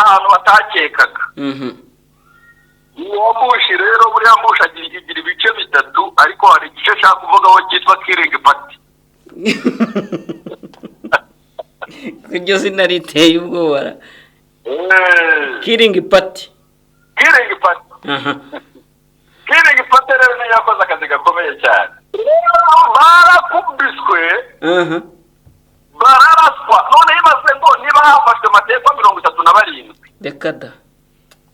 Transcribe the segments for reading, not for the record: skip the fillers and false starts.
ahantu batakekaga. Uwo Bush rero buriya Bush agira ibice bitatu, ariko hari igice ashaka kuvugaho cyitwa killing party. Iryo zina riteye ubwoba. Killing party. Killing party. Killing party rero niyo yakoze akazi gakomeye cyane. Barakubiswe. Bararaswa. None ibaze ngo niba hafashwe amateka 37. Reka da.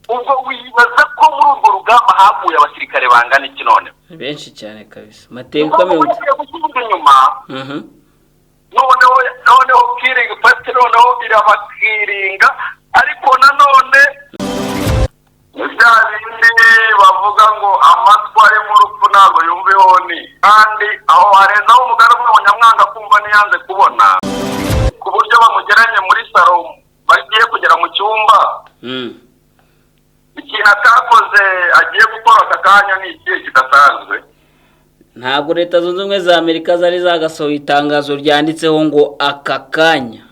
Ubwo wibaza ko muri urwo rugamba haguye abasirikare bangana iki none? Benshi cyane kabisa. Mateka 30 nyuma. Noneho killing party noneho irabakiringa, ariko nanone bindi bavuga ngo amatware mu rupfu ntabwo yumveho ni, kandi aho harenzaho umugaragu w'umunyamwanga kumva niyanze kubona, ku buryo bamugeranye muri salo bagiye kugera mu cyumba. Ikintu atakoze agiye gukora aka kanya ni ikihe kidasanzwe. Ntabwo Leta Zunze Ubumwe za Amerika zari zagasohoye itangazo ryanditseho ngo aka kanya.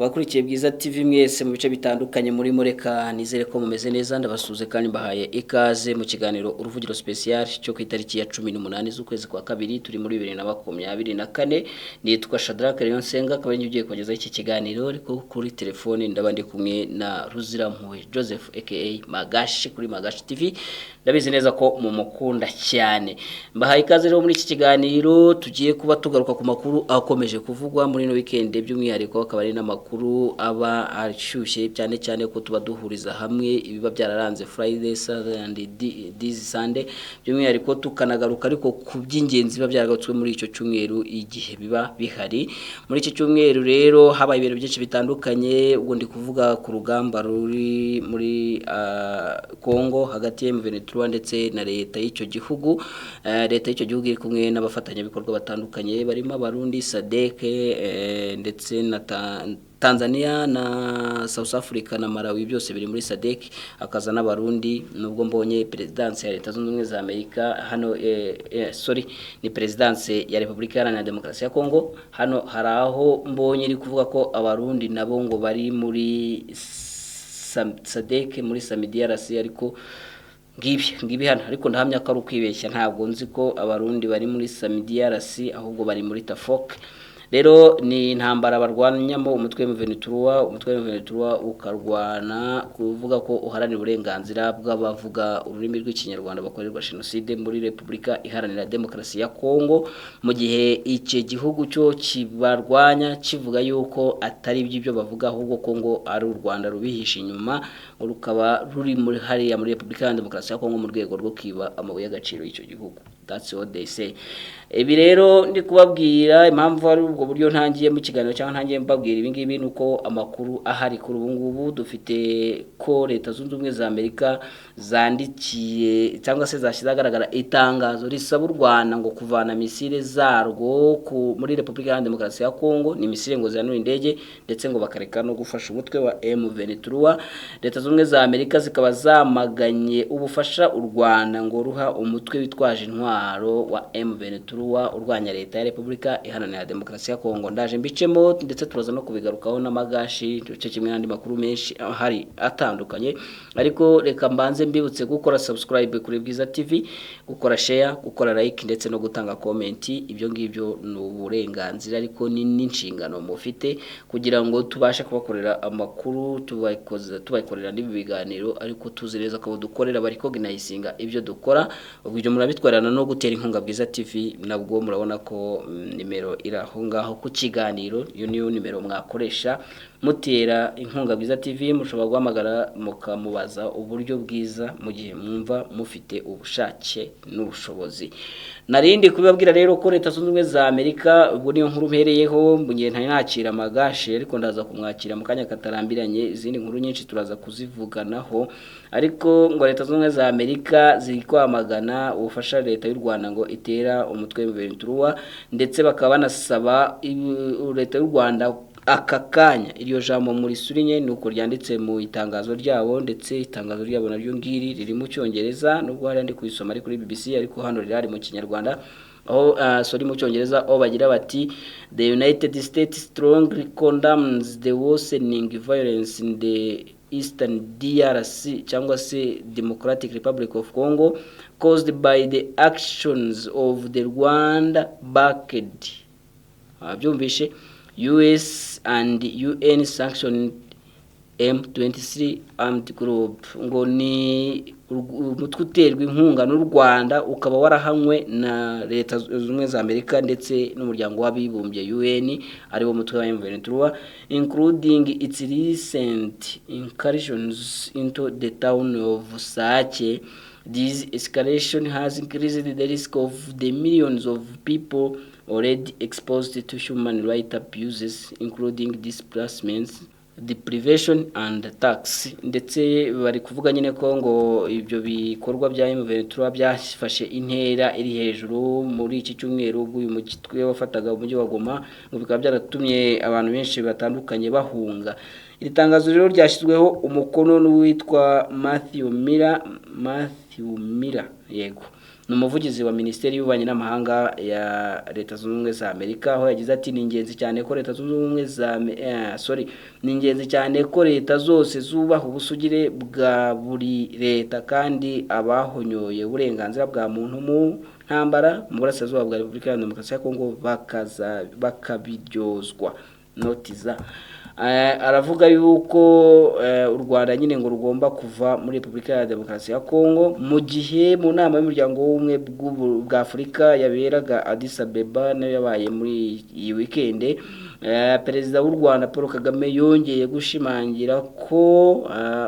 Abakurikiye Bwiza TV mwese mu bice bitandukanye muri mureka nizere ko mumeze neza, ndabasuze kandi mbahaye ikaze mu kiganiro uruvugiro special cyo ku itariki ya 18 z'ukwezi kwa kabiri turi muri 2024. Nitwa Shadrack Leonsenga, akaba ngiye kugeza iki kiganiro ariko kuri telefone ndabandi kumwe na Ruzirampuhwe Joseph aka Magashi kuri Magashi TV. Ndabizi neza ko mumukunda cyane. Mbahaye ikaze rero muri iki kiganiro tugiye kuba tugaruka ku makuru akomeje kuvugwa muri no weekend, by'umwihariko akaba ari n'amakuru aba ashyushye cyane cyane ko tuba duhuriza hamwe ibiba byararanze Friday, Saturday and this Sunday, by'umwihariko tukanagaruka ariko ku by'ingenzi biba byaragatswe muri icyo cyumweru igihe biba bihari. Muri iki cyumweru rero habaye ibintu byinshi bitandukanye, ubwo ndi kuvuga ku rugamba ruri muri Kongo hagati ya M23 ndetse na leta y'icyo gihugu. Leta y'icyo gihugu iri kumwe n'abafatanyabikorwa batandukanye barimo Abarundi, SADC ndetse na Tanzania na South Africa na Malawi, byose biri muri SADC, akaza n'Abarundi. Nubwo mbonye presidence ya Leta Zunze Ubumwe za Amerika hano ni presidence ya Republika Iharanira Demokarasi ya Kongo, hano haraho mbonye iri kuvuga ko Abarundi nabo ngo bari muri SADC muri SAMIDRC, ariko ngibi hano ariko ndahamya ko ari ukwibeshya, ntabwo nzi ko Abarundi bari muri SAMIDRC ahubwo bari muri TAFOC. Rero ni intambara barwanyamo umutwe M23 ukarwana kuvuga ko uharanira uburenganzira bw'abavuga ururimi rw'ikinyarwanda bakorerwa genocide muri Republika Iharanira Demokarasi ya Kongo, mu gihe icyo gihugu cyo kibarwanya kivuga yuko atari ibyo bavuga ahubwo Kongo ari u Rwanda rubihisha inyuma, rukaba ruri muri hariya muri Republika Iharanira Demokarasi ya Kongo mu rwego rwo kwiba amabuye y'agaciro y'icyo gihugu. That's what they say. Ibi rero ndi kubabwira impamvu ari ubwo buryo ntangiye mu kiganiro cyangwa ntangiye mbabwira ibi ngibi nuko amakuru ahari kuri ubu ngubu dufite ko Leta Zunze Ubumwe za Amerika zandikiye cyangwa se zashyize agaragara itangazo risaba u Rwanda ngo kuvana misile zarwo muri Republika Iharanira Demokarasi ya Kongo, ni misile ngo zanura indege ndetse ngo bakareka no gufasha umutwe wa M23. Leta Zunze Ubumwe za Amerika zikaba zamaganye ubufasha u Rwanda ngo ruha umutwe witwaje intwaro wa M23 urwanya leta ya Republika Iharanira Demokarasi ya Kongo. Ndaje mbicemo ndetse turaza no kubigarukaho n'amagashi cyo kimwe n'andi makuru menshi hari atandukanye, ariko reka mbanze mbibutse gukora subscribe kuri Bwiza TV, gukora share, gukora like ndetse no gutanga comment. Ibyo ngibyo ni uburenganzira ariko ni n'inshingano mufite kugira ngo tubashe kubakorera amakuru, tubayikorera n'ibi biganiro, ariko tuzireza ko dukorera bari recognizinga ibyo dukora. Ubwo murabitwarana no gutera inkunga Bwiza TV, nabwo murabona ko nimero iraho ngaho ku kiganiro, iyo niyo nimero mwakoresha mutera inkunga Bwiza TV. Mushobora guhamagara mukamubaza uburyo bwiza mu gihe mwumva mufite ubushake n'ubushobozi. Narindi kubabwira rero ko Leta Zunze Ubumwe za Amerika, ubwo niyo nkuru mpereyeho, mbunye ntari nakira Magashi ariko ndaza kumwakira mu kanya katarambiranye, izindi nkuru nyinshi turaza kuzivuganaho. Ariko ngo Leta Zunze Ubumwe za Amerika ziri kwamagana ubufasha Leta y'u Rwanda ngo itera umutwe wa M23 ndetse bakaba banasaba leta y'u Rwanda aka kanya iryo jambo muri surinye nuko ryanditse mu itangazo ryabo, ndetse itangazo ryabo naryo ngiri riri mu cyongereza nubwo hari andi kuyisoma ari kuri BBC, ariko hano riri mu kinyarwanda aho mu cyongereza aho bagira bati the United States strongly condemns the worsening violence in the Eastern DRC cyangwa se Democratic Republic of Congo caused by the actions of the Rwanda-backed byumvishe US and UN sanctioned M23 armed group, ngo ni umutwe uterwa inkunga n'u Rwanda ukaba warahanywe na leta z'ubumwe za Amerika ndetse n'umuryango w'abibumbye UN aribo mutwe wa M23, including its recent incursions into the town of Sake. This escalation has increased the risk of the millions of people already exposed to human rights abuses, including displacements, deprivation and attacks. Ndetse bari kuvuga nyine ko ngo ibyo bikorwa bya M23 byafashe intera iri hejuru muri iki cyumweru uyu mutwe wafataga umujyi wa Goma, ngo bikaba byaratumye abantu benshi batandukanye bahunga. Iri tangazo rero ryashyizweho umukono n'uwitwa Matthew Miller yego ni umuvugizi wa Minisiteri y'Ububanyi n'Amahanga ya Leta Zunze Ubumwe za Amerika, aho yagize ati ni ingenzi cyane ko Leta Zunze Ubumwe za ni ingenzi cyane ko leta zose zubaha ubusugire bwa buri leta kandi abahonyoye uburenganzira bwa muntu mu ntambara mu burasirazuba bwa Repubulika ya Demokarasi ya Kongo bakabiryozwa. Notiza aravuga yuko u Rwanda nyine ngo rugomba kuva muri Repubulika ya Demokarasi ya Kongo, mu gihe mu nama y'umuryango w'ubumwe bwa Afurika yaberaga Addis Abeba nayo yabaye muri iyi weekend. Perezida w'u Rwanda Paul Kagame yongeye gushimangira ko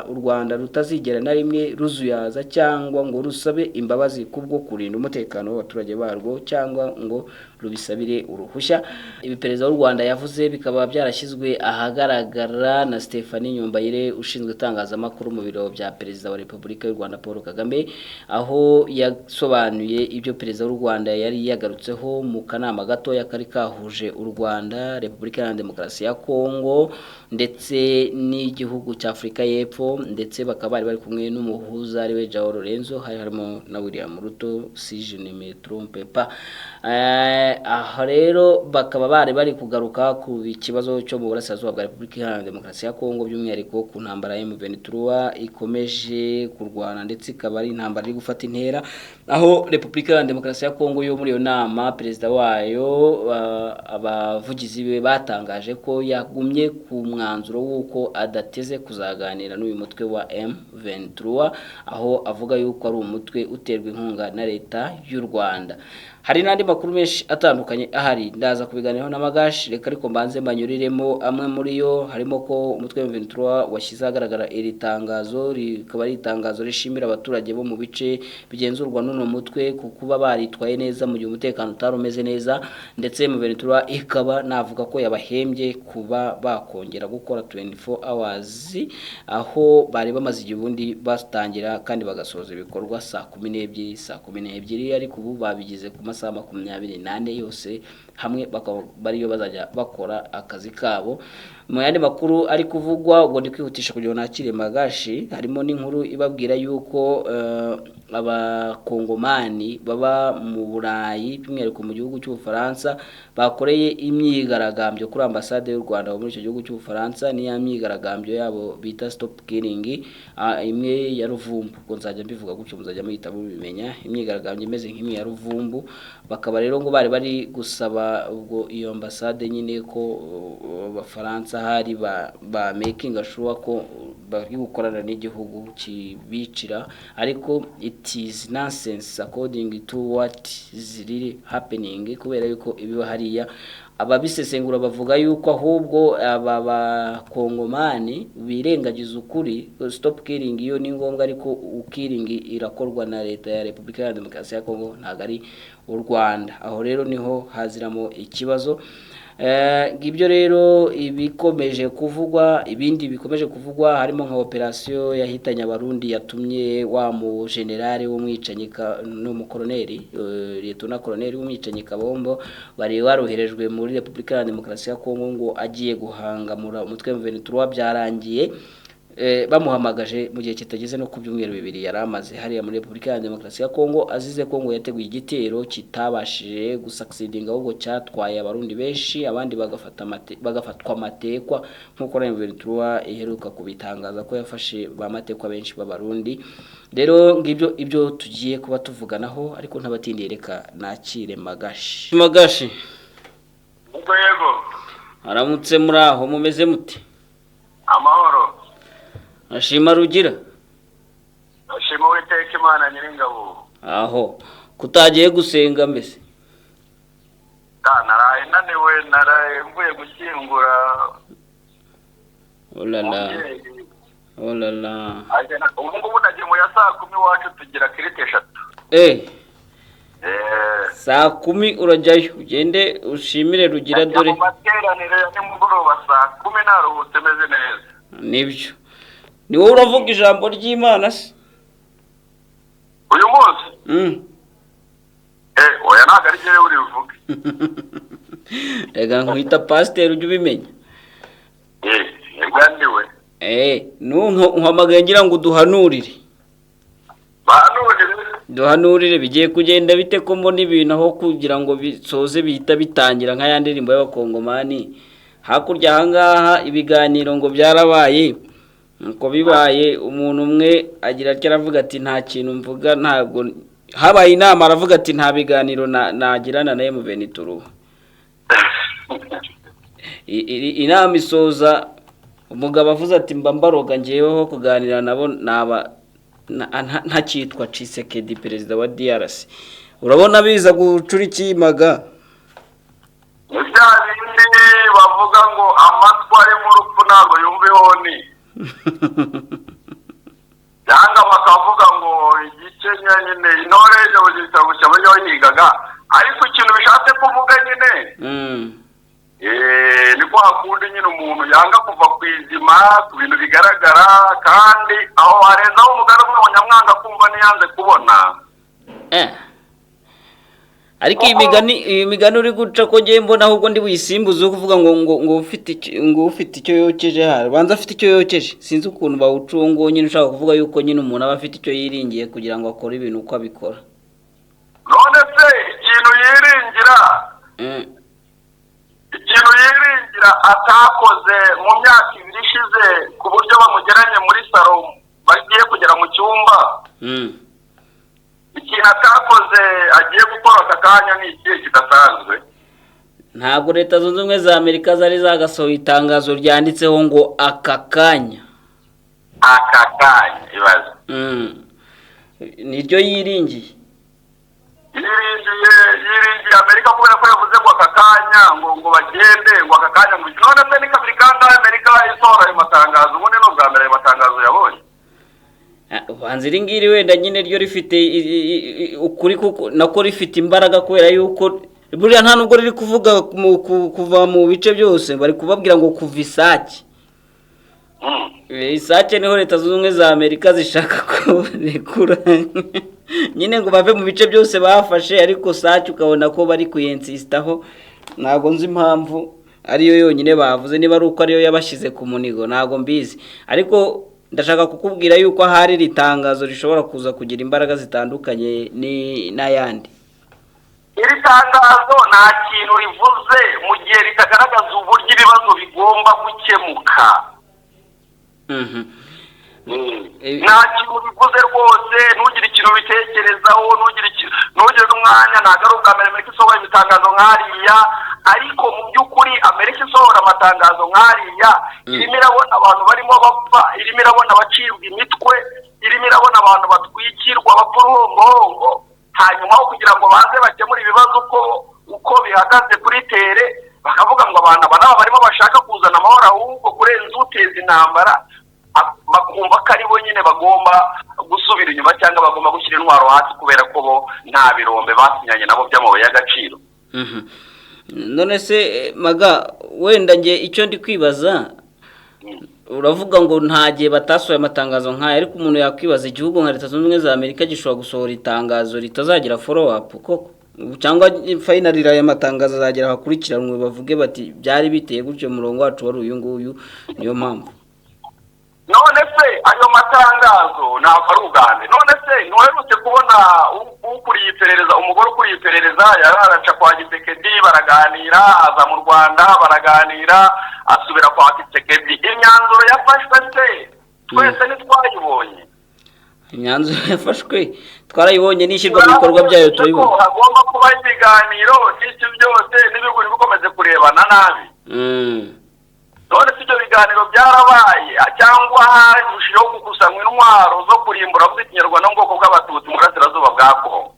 u Rwanda rutazigera na rimwe ruzuyaza cyangwa ngo rusabe imbabazi kubwo kurinda umutekano w'abaturage barwo cyangwa ngo rubisabire uruhushya. Ibi perezida w'u Rwanda yavuze bikaba byarashyizwe ahagaragara na Stephanie Nyombayire ushinzwe itangazamakuru mu biro bya perezida wa Repubulika y'u Rwanda Paul Kagame, aho yasobanuye ibyo perezida w'u Rwanda yari yagarutseho mu kanama gato kari kahuje u Rwanda, Repubulika ya Demokarasi ya Kongo ndetse n'igihugu cya Afurika y'Epfo, ndetse bakaba bari kumwe n'umuhuza ariwe Joao Lorenzo, harimo na William Ruto, si je ne me trompe pas. Aha rero bakaba bari kugaruka ku kibazo cyo mu burasirazuba bwa Repubulika ya Demokarasi ya Kongo, by'umwihariko ku ntambara ya M23 ikomeje kurwana ndetse ikaba ari intambara iri gufata intera, aho Repubulika ya Demokarasi ya Kongo yo muri iyo nama perezida wayo abavugizi be batangaje ko yagumye ku mwanzuro w'uko adateze kuzaganira n'uyu mutwe wa M23, aho avuga yuko ari umutwe uterwa inkunga na leta y'u Rwanda. Hari n'andi makuru menshi atandukanye ahari ndaza kubiganiraho na Magashi, reka ariko mbanze mbanyuriremo amwe muri yo. Harimo ko umutwe wa M23 washyize agaragara iri tangazo, rikaba ari itangazo rishimira abaturage bo mu bice bigenzurwa n'uno mutwe kuba baritwaye neza mu gihe umutekano utarumeze neza, ndetse M23 ikaba navuga ko yabahembye kuba bakongera gukora 24 hours, aho bari bamaze igihe ubundi batangira kandi bagasoza ibikorwa saa 12 ariko ubu babigize ku masaha 24 yose hamwe bariyo bazajya bakora akazi kabo. Mu yandi makuru ari kuvugwa ubwo ndi kwihutisha kugira nakire Magashi, harimo n'inkuru ibabwira yuko abakongomani baba mu Burayi by'umwihariko mu gihugu cy'Ubufaransa bakoreye imyigaragambyo kuri ambasade y'u Rwanda muri icyo gihugu cy'Ubufaransa. Ni ya myigaragambyo yabo bita stop killing, imwe ya Ruvumbu, ngo nzajya mbivuga gutyo muzajya muhita mubimenya, imyigaragambyo imeze nk'imwe ya Ruvumbu. Bakaba rero ngo bari gusaba ubwo iyo ambasade nyine ko Abafaransa hari ba making sure ko bari gukorana n'igihugu kibicira, ariko it is nonsense according to what is really happening, kubera yuko ibiba hariya ababisesengura bavuga yuko ahubwo aba bakongomani birengagiza ukuri. Stop killing iyo ni ngombwa, ariko killing irakorwa na leta ya Repubulika ya Demokarasi ya Kongo, ntago ari u Rwanda. Aho rero niho haziramo ikibazo. Ngibyo rero ibikomeje kuvugwa, ibindi bikomeje kuvugwa harimo nka operation yahitanye abarundi yatumye wa mu generale w'umwicanyi n'umukoloneli Lieutenant Colonel w'umwicanyi Kabombo bari waroherejwe muri Republika ya Demokarasi ya Kongo ngo agiye guhanga umutwe wa M23 byarangiye bamuhamagaje mu gihe kitageze no ku byumweru bibiri yaramaze hariya muri Republika ya Demokarasi ya Kongo azize Kongo yateguye igitero kitabashije gusucceedinga ahubwo cyatwaye abarundi benshi abandi bagafatwa amatekwa nkuko M23 iheruka kubitangaza ko yafashe ba matekwa benshi b'abarundi. Rero ngibyo ibyo tugiye kuba tuvuganaho ariko ntabatindiye reka nakire Magashi. Yego aramutse muri aho mumeze muti? Amahoro. Ashima Rugira. Ashima Uwiteka Imana Nyiringabo. Aho kutagiye gusenga mbese? Naraye naniwe mvuye gushyingura. Olala. Ubu ngubu nagiye mu ya saa 10 wacu tugira kirite 3. Saa 10 urajyayo ugende ushimire Rugira dore. Mu materaniro ya nimugoroba saa 10 naruhutse meze neza. Nibyo. Ni wowe uravuga ijambo ry'Imana se? Uyu munsi? Oya ntago ari jewe uri uvuge. Ega nkwita pastor ujye ubimenya. Yagandiwe. Ntuhamagaye ngira ngo duhanurire. Duhanurire bigiye kugenda bite ko mbona ibintu aho kugira ngo bisoze bihita bitangira nka ya ndirimbo y'abakongomani. Hakurya ahangaha ibiganiro ngo byarabaye. Nuko bibaye umuntu umwe agira ati aravuga ati nta kintu mvuga ntabwo habaye inama aravuga ati nta biganiro nagirana na M23. Inama isoza umugabo avuze ati mbaroga ngeweho kuganira nabo nta cyitwa Tshisekedi perezida wa DRC. Urabona biza gucura ikimaga. Ibindi bavuga ngo amatwa ari mu rupfu ntabwo yumveho ni. Yanga bakavuga ngo igice nyine intore y'ubuzima bushabaye yigaga ariko ikintu bishatse kuvuga nyine ni ko hakundi nyine umuntu yanga kuva kwizima ku bintu bigaragara kandi aho harezaho umugaragu w'umunyamwanga kumva niyanze kubona ariko imigani uri guca ko ngiye mbona ahubwo ndi buyisimbuze kuvuga ngo ufite icyo yokeje hari banza afite icyo yokeje sinzi ukuntu bawucungo nyine ushaka kuvuga yuko nyine umuntu aba afite icyo yiringiye kugira ngo akore ibintu uko abikora. None se ikintu yiringira atakoze mu myaka 2 ishize ku buryo bamugeranye muri salo bagiye kugera mu cyumba ikintu atakoze agiye gukora aka kanya ni ikihe kidasanzwe. Ntabwo Leta Zunze Ubumwe za Amerika zari zagasohoye itangazo ryanditseho ngo aka kanya ibaze niryo yiringiye Amerika kubera ko yavuze ngo aka kanya ngo bagende ngo aka kanya ngo none se ni kabiri kandi Amerika isohora ayo matangazo ubundi no bwa mbere ayo matangazo yabonye. Ubanza ngiri wenda nyine ryo rifite ukuri kuko nako rifite imbaraga kubera yuko buriya nta nubwo riri kuvuga kuva mu bice byose bari kubabwira ngo kuva Isake. Isake niho Leta Zunze Ubumwe za Amerika zishaka ko rekura nyine ngo bave mu bice byose bafashe ariko Sake ukabona ko bari kuyensistaho ntago nzi impamvu ariyo yonyine bavuze niba ari uko ariyo yabashize ku munigo ntago mbizi ariko ndashaka kukubwira yuko hari ritangazo rishobora kuza kugira imbaraga zitandukanye n'ayandi. Iri tangazo nta kintu rivuze mu gihe ritagaragaza uburyo ibibazo bigomba gukemuka. Nta kintu bivuze rwose ntugire ikintu bitekerezaho ntugire n'umwanya ntabwo ari ubwa mbere Amerika isohora imitangazo nk'ariya ariko mu by'ukuri Amerika isohora amatangazo nk'ariya irimo irabona abantu barimo bapfa irimo irabona abacibwa imitwe irimo irabona abantu batwikirwa bapfa uruhongohongo hanyuma aho kugira ngo baze bakemure ibibazo uko bihagaze kuri tere bakavuga ngo abantu aba nabo barimo bashaka kuzana amahoro ahubwo kurenza uteza intambara bakumva ko ari bo nyine bagomba gusubira inyuma cyangwa bagomba gushyira intwaro hasi kubera ko bo nta birombe basinyanye nabo by'amabuye y'agaciro. None se Maga, wenda nge icyo ndi kwibaza, uravuga ngo nta gihe batasohoye amatangazo nk'aya, ariko umuntu yakwibaza igihugu nka Leta Zunze Ubumwe za Amerika gishobora gusohora itangazo ritazagira follow up koko, cyangwa finally aya matangazo azagera hakurikiranwe bavuge bati byari biteye gutyo murongo wacu wari uyu nguyu, niyo mpamvu. None se ayo matangazo ntabwo ari ugande. None se ntuherutse kubona ukuriye iperereza, umugore ukuriye iperereza yararaca kwa Gisekedi baraganira, aza mu Rwanda baraganira, asubira kwa Gisekedi. Imyanzuro yafashwe se twese ntitwayibonye. Imyanzuro yafashwe twarayibonye n'ishyirwa mu bikorwa byayo turayibona. Hagomba kuba ibiganiro n'iki byose n'ibihugu bikomeze kurebana nabi. None si ibyo biganiro byarabaye cyangwa harushijeho gukusanywa intwaro zo kurimbura Ikinyarwanda mu bwoko bw'Abatutsi mu burasirazuba bwa Kongo?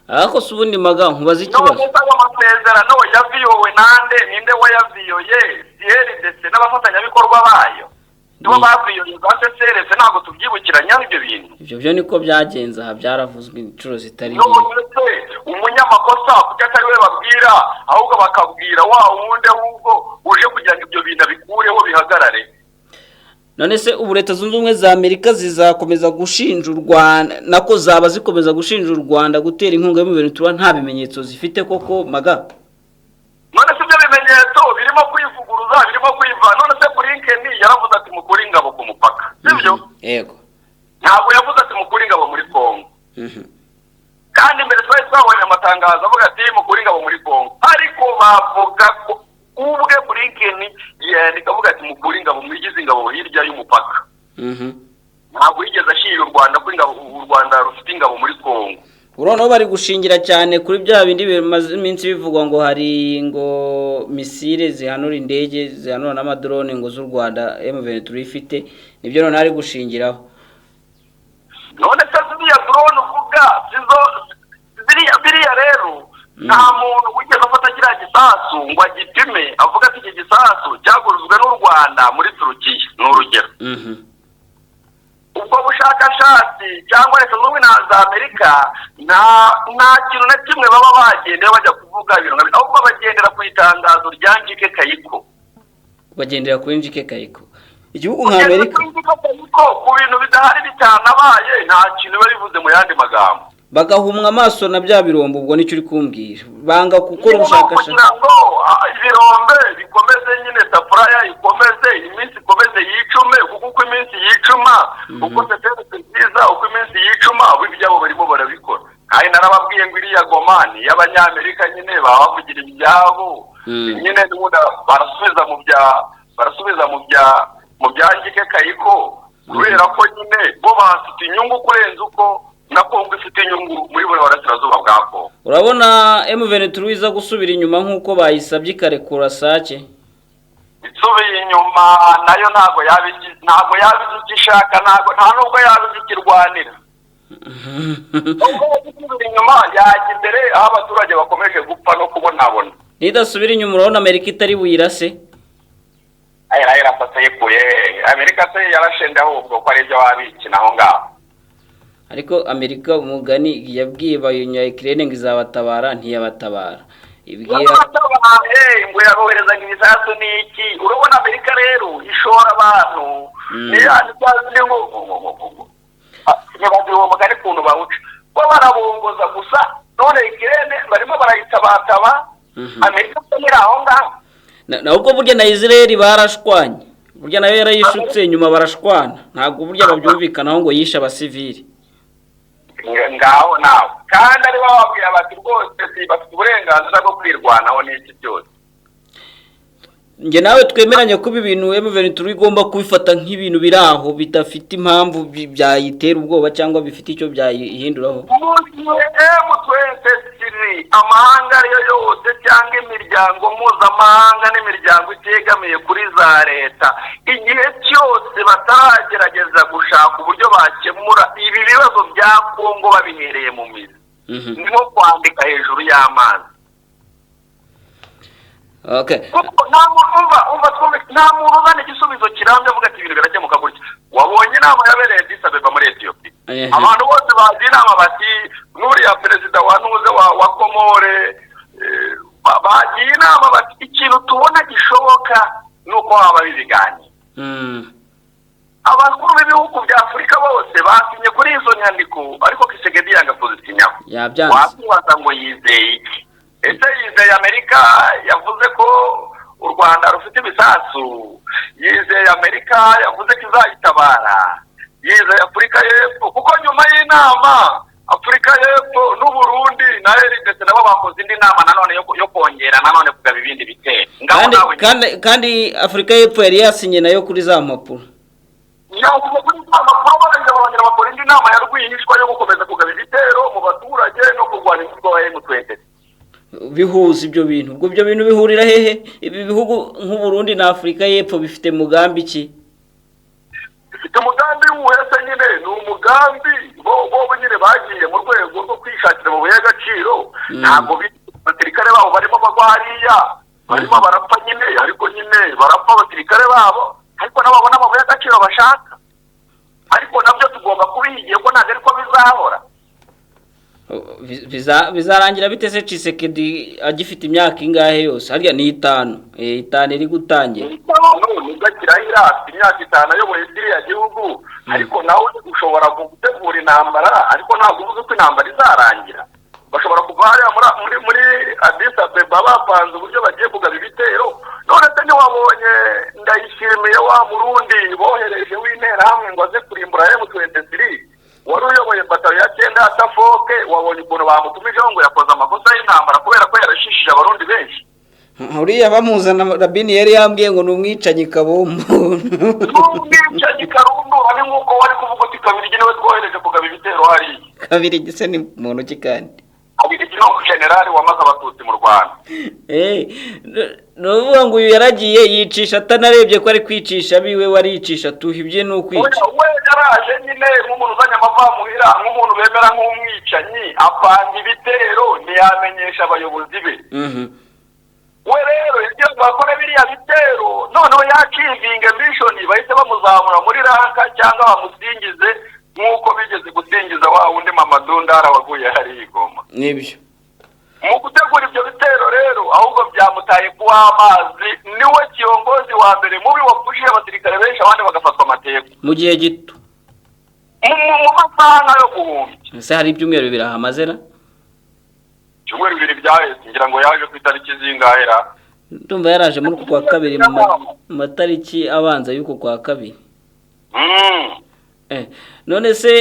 Ariko si ubundi Maga nkubaza ikibazo. None se amasezerano yaviyowe nande, ninde wayaviyoye? CRDC n'abafatanyabikorwa bayo nibo baviyoye za CRDC, ntabwo tubyibukiranya ibyo bintu. Ibyo byo niko byagenze aha, byaravuzwe inshuro zitari nke. None se umunyamakosa kuko atari we babwira, ahubwo bakabwira wa wundi ahubwo uje kugira ngo ibyo bintu bikureho bihagarare. None se ubu Leta Zunze Ubumwe za Amerika zizakomeza gushinja u Rwanda, nako zaba zikomeza gushinja u Rwanda gutera inkunga mu bintu tuba nta bimenyetso zifite koko Maga? None se ibyo bimenyetso birimo kwivuguruza, birimo kwiva. None se Blinken yaravuze ati mukuri ingabo ku mupaka, sibyo? Yego. Ntabwo yavuze ati mukuri ingabo muri Kongo. Kandi mbere twabonye amatangazo avuga ati mukuri ingabo muri Kongo, ariko bavuga ko ubwe Blinken yandikavuga ati mukuri ingabo mwigize ingabo hirya y'umupaka. Ntabwo yigeze ashira u Rwanda ko u Rwanda rufite ingabo muri Kongo. Urono bari gushingira cyane kuri bya bindi bimaze iminsi bivugwa ngo hari ngo misile zihanura indege, zihanura n'amadrone ngo z'u Rwanda M23 ifite, nibyo none ari gushingiraho. None se ziriya drone uvuga ziriya rero nta muntu wigeze afata kiriya gisasu ngo agipime avuga ati iki gisasu cyaguruzwe n'u Rwanda muri Turukiya, ni urugero. Ubwo bushakashatsi cyangwa Leta Zunze Ubumwe za Amerika nta kintu na kimwe baba bagendera bajya kuvuga ibintu nk'ibyo, ahubwo bagendera ku itangazo rya Njike Kayiko. Bagendera kuri Njike Kayiko. Igihugu nka Amerika ku bintu bidahari bitanabaye nta kintu bari bivuze mu yandi magambo. Bagahumwa amaso na bya birombo, ubwo nicyo uri kumbwira. Banga gukora ubushakashatsi ngo ibirombe bikomeze nyine safuraya ikomeze, iminsi ikomeze yicume, kuko uko iminsi yicuma uko serivisi nziza, uko iminsi yicuma ibyabo barimo barabikora. Kandi narababwiye ngo iriya Gomani y'Abanyamerika nyine baba bavugira ibyabo nyine barasubiza mu bya Njike Kayiko, kubera ko nyine bo bafite inyungu kurenza uko na Kongo ifite inyungu muri buri burasirazuba bwa Kongo. Urabona M23 iza gusubira inyuma nk'uko bayisabye ikarekura Sake? Isubiye inyuma nayo ntabwo yabigishaka, nta nubwo yabigirwanira. Isubiye inyuma yajya imbere aho abaturage bakomeje gupfa no kubonabona. Nidasubira inyuma urabona Amerika itari buyirase? Yarasatse yikuye. Amerika se yarashende ahubwo ko ari ibyo wabikina aho ngaho. Ariko Amerika umugani yabwiye bayunya Ukraine ngo izabatabara, ntiyabatabara. Ibwira ngo yaboherezaga ibisasu n'iki. Urabona Amerika rero ishora abantu nibazi uwo mugani kuntu bawuca bo barabongoza gusa, none Ukraine barimo barayitabataba. Amerika iri aho ngaho. Nubwo burya na Israel barashwanye, burya nayo yarayishutse nyuma barashwana, ntabwo burya babyumvikanaho ngo yisha abasivili. Ngaho nawe kandi ari bababwira bati rwose bafite uburenganzira bwo kwirwanaho n'iki byose. Nge nawe twemeranye ko ibintu M23 igomba kubifata nk'ibintu biraho bidafite impamvu byayitera ubwoba cyangwa bifite icyo byayihinduraho. Amahanga ariyo yose cyangwa imiryango mpuzamahanga n'imiryango itegamiye kuri za leta, igihe cyose bataragerageza gushaka uburyo bakemura ibi bibazo bya Kongo babihereye mu mizi, ni nko kwandika hejuru y'amazi. Okay. Nta muntu uzana igisubizo kirambye avuga ati ibintu birakemuka gutya. wabonye inama yabereye Addis Abeba muri Ethiopia abantu bose bazi inama bati n'uriya perezida wanuze wa Komore bagiye inama bati ikintu tubona gishoboka nuko haba ibiganiro abakuru b'ibihugu bya Afurika bose basinye kuri izo nyandiko ariko Tshisekedi yanga kuzisinyaho wakibaza ngo yizeye iki ese yizeye Amerika yavuze ko u Rwanda rufite ibisasu yizeye Amerika yavuze ko izayitabara yizeye Afurika y'Epfo kuko nyuma y'inama Afurika y'Epfo n'u Burundi na RDC nabo bakoze indi nama nanone yo kongera nanone kugaba ibindi bitero kandi Afurika y'Epfo yari yasinye nayo kuri za mpapuro bakora indi nama ya rwihishwa yo gukomeza kugaba ibitero mu baturage no kurwanya umutwe wa M23 bihuza ibyo bintu ubwo ibyo bintu bihurira hehe ibi bihugu nk'u Burundi na Afurika y'Epfo bifite mugambi ki bifite umugambi w'uhese nyine ni umugambi bo nyine bagiye mu rwego rwo kwishakira mu y'agaciro ntabwo abasirikare babo barimo bagwa hariya barimo barapfa nyine ariko nyine barapfa abasirikare babo ariko nabo babona amabuye y'agaciro bashaka ariko nabyo tugomba kubihigiye ko ntabwo ariko bizahora bizarangira bite se Tshisekedi agifite imyaka ingahe yose harya ni 5 iri gutangira nubwo kirahira imyaka 5 ayoboye iriya gihugu ariko nawe ushobora gutegura intambara ariko ntabwo uvuze ko intambara izarangira bashobora kuva hariya muri Addis Abeba bapanze uburyo bagiye kugaba ibitero none se ntiwabonye Ndayishimiye wa Murundi bohereje w'interahamwe ngo aze kurimbura M23 wari uyoboye batayo ya 9 atafoke wabonye ukuntu bamutumijeho ngo yakoze amakosa y'intambara kubera ko yarashishije abarundi benshi uriya bamuzana Rabini yari yambwiye ngo numwicanyi kabombo numwicanyi karundu ari nkuko wari kuvuga uti kabiri ginewe twohereje kugaba ibitero hari kabiri gise ni muntu kikandi kabiri gino generali wamaze abatutsi mu Rwanda nuvuga ngo uyu yaragiye yicisha atanarebye ko ari kwicisha biwe waricisha tuhibye no kwica we yaraje nyine nk'umuntu uzanya amavamuhira nk'umuntu bemera nk'umwicanyi apanga ibitero ntiyamenyesha abayobozi be we rero yagiye bakora biriya bitero noneho yakivinga mission bahise bamuzamura muri ranka cyangwa bamusingize nk'uko bigeze gusingiza wa wundi Mamadou Ndara waguye hari Igoma nibyo mu gutegura ibyo bitero rero ahubwo byamutaye kuwa amazi niwe kiongozi wa mbere mubi wafushije abasirikare benshi abandi bagafatwa amateko mu gihe gito mu masaha yo guhumbya ese hari ibyumweru bibiri ahamazera ibyumweru bibiri byaheze ngira ngo yaje ku itariki zingahera ndumva yaraje muri kwa kabiri mu matariki abanza y'uko kwa kabiri none se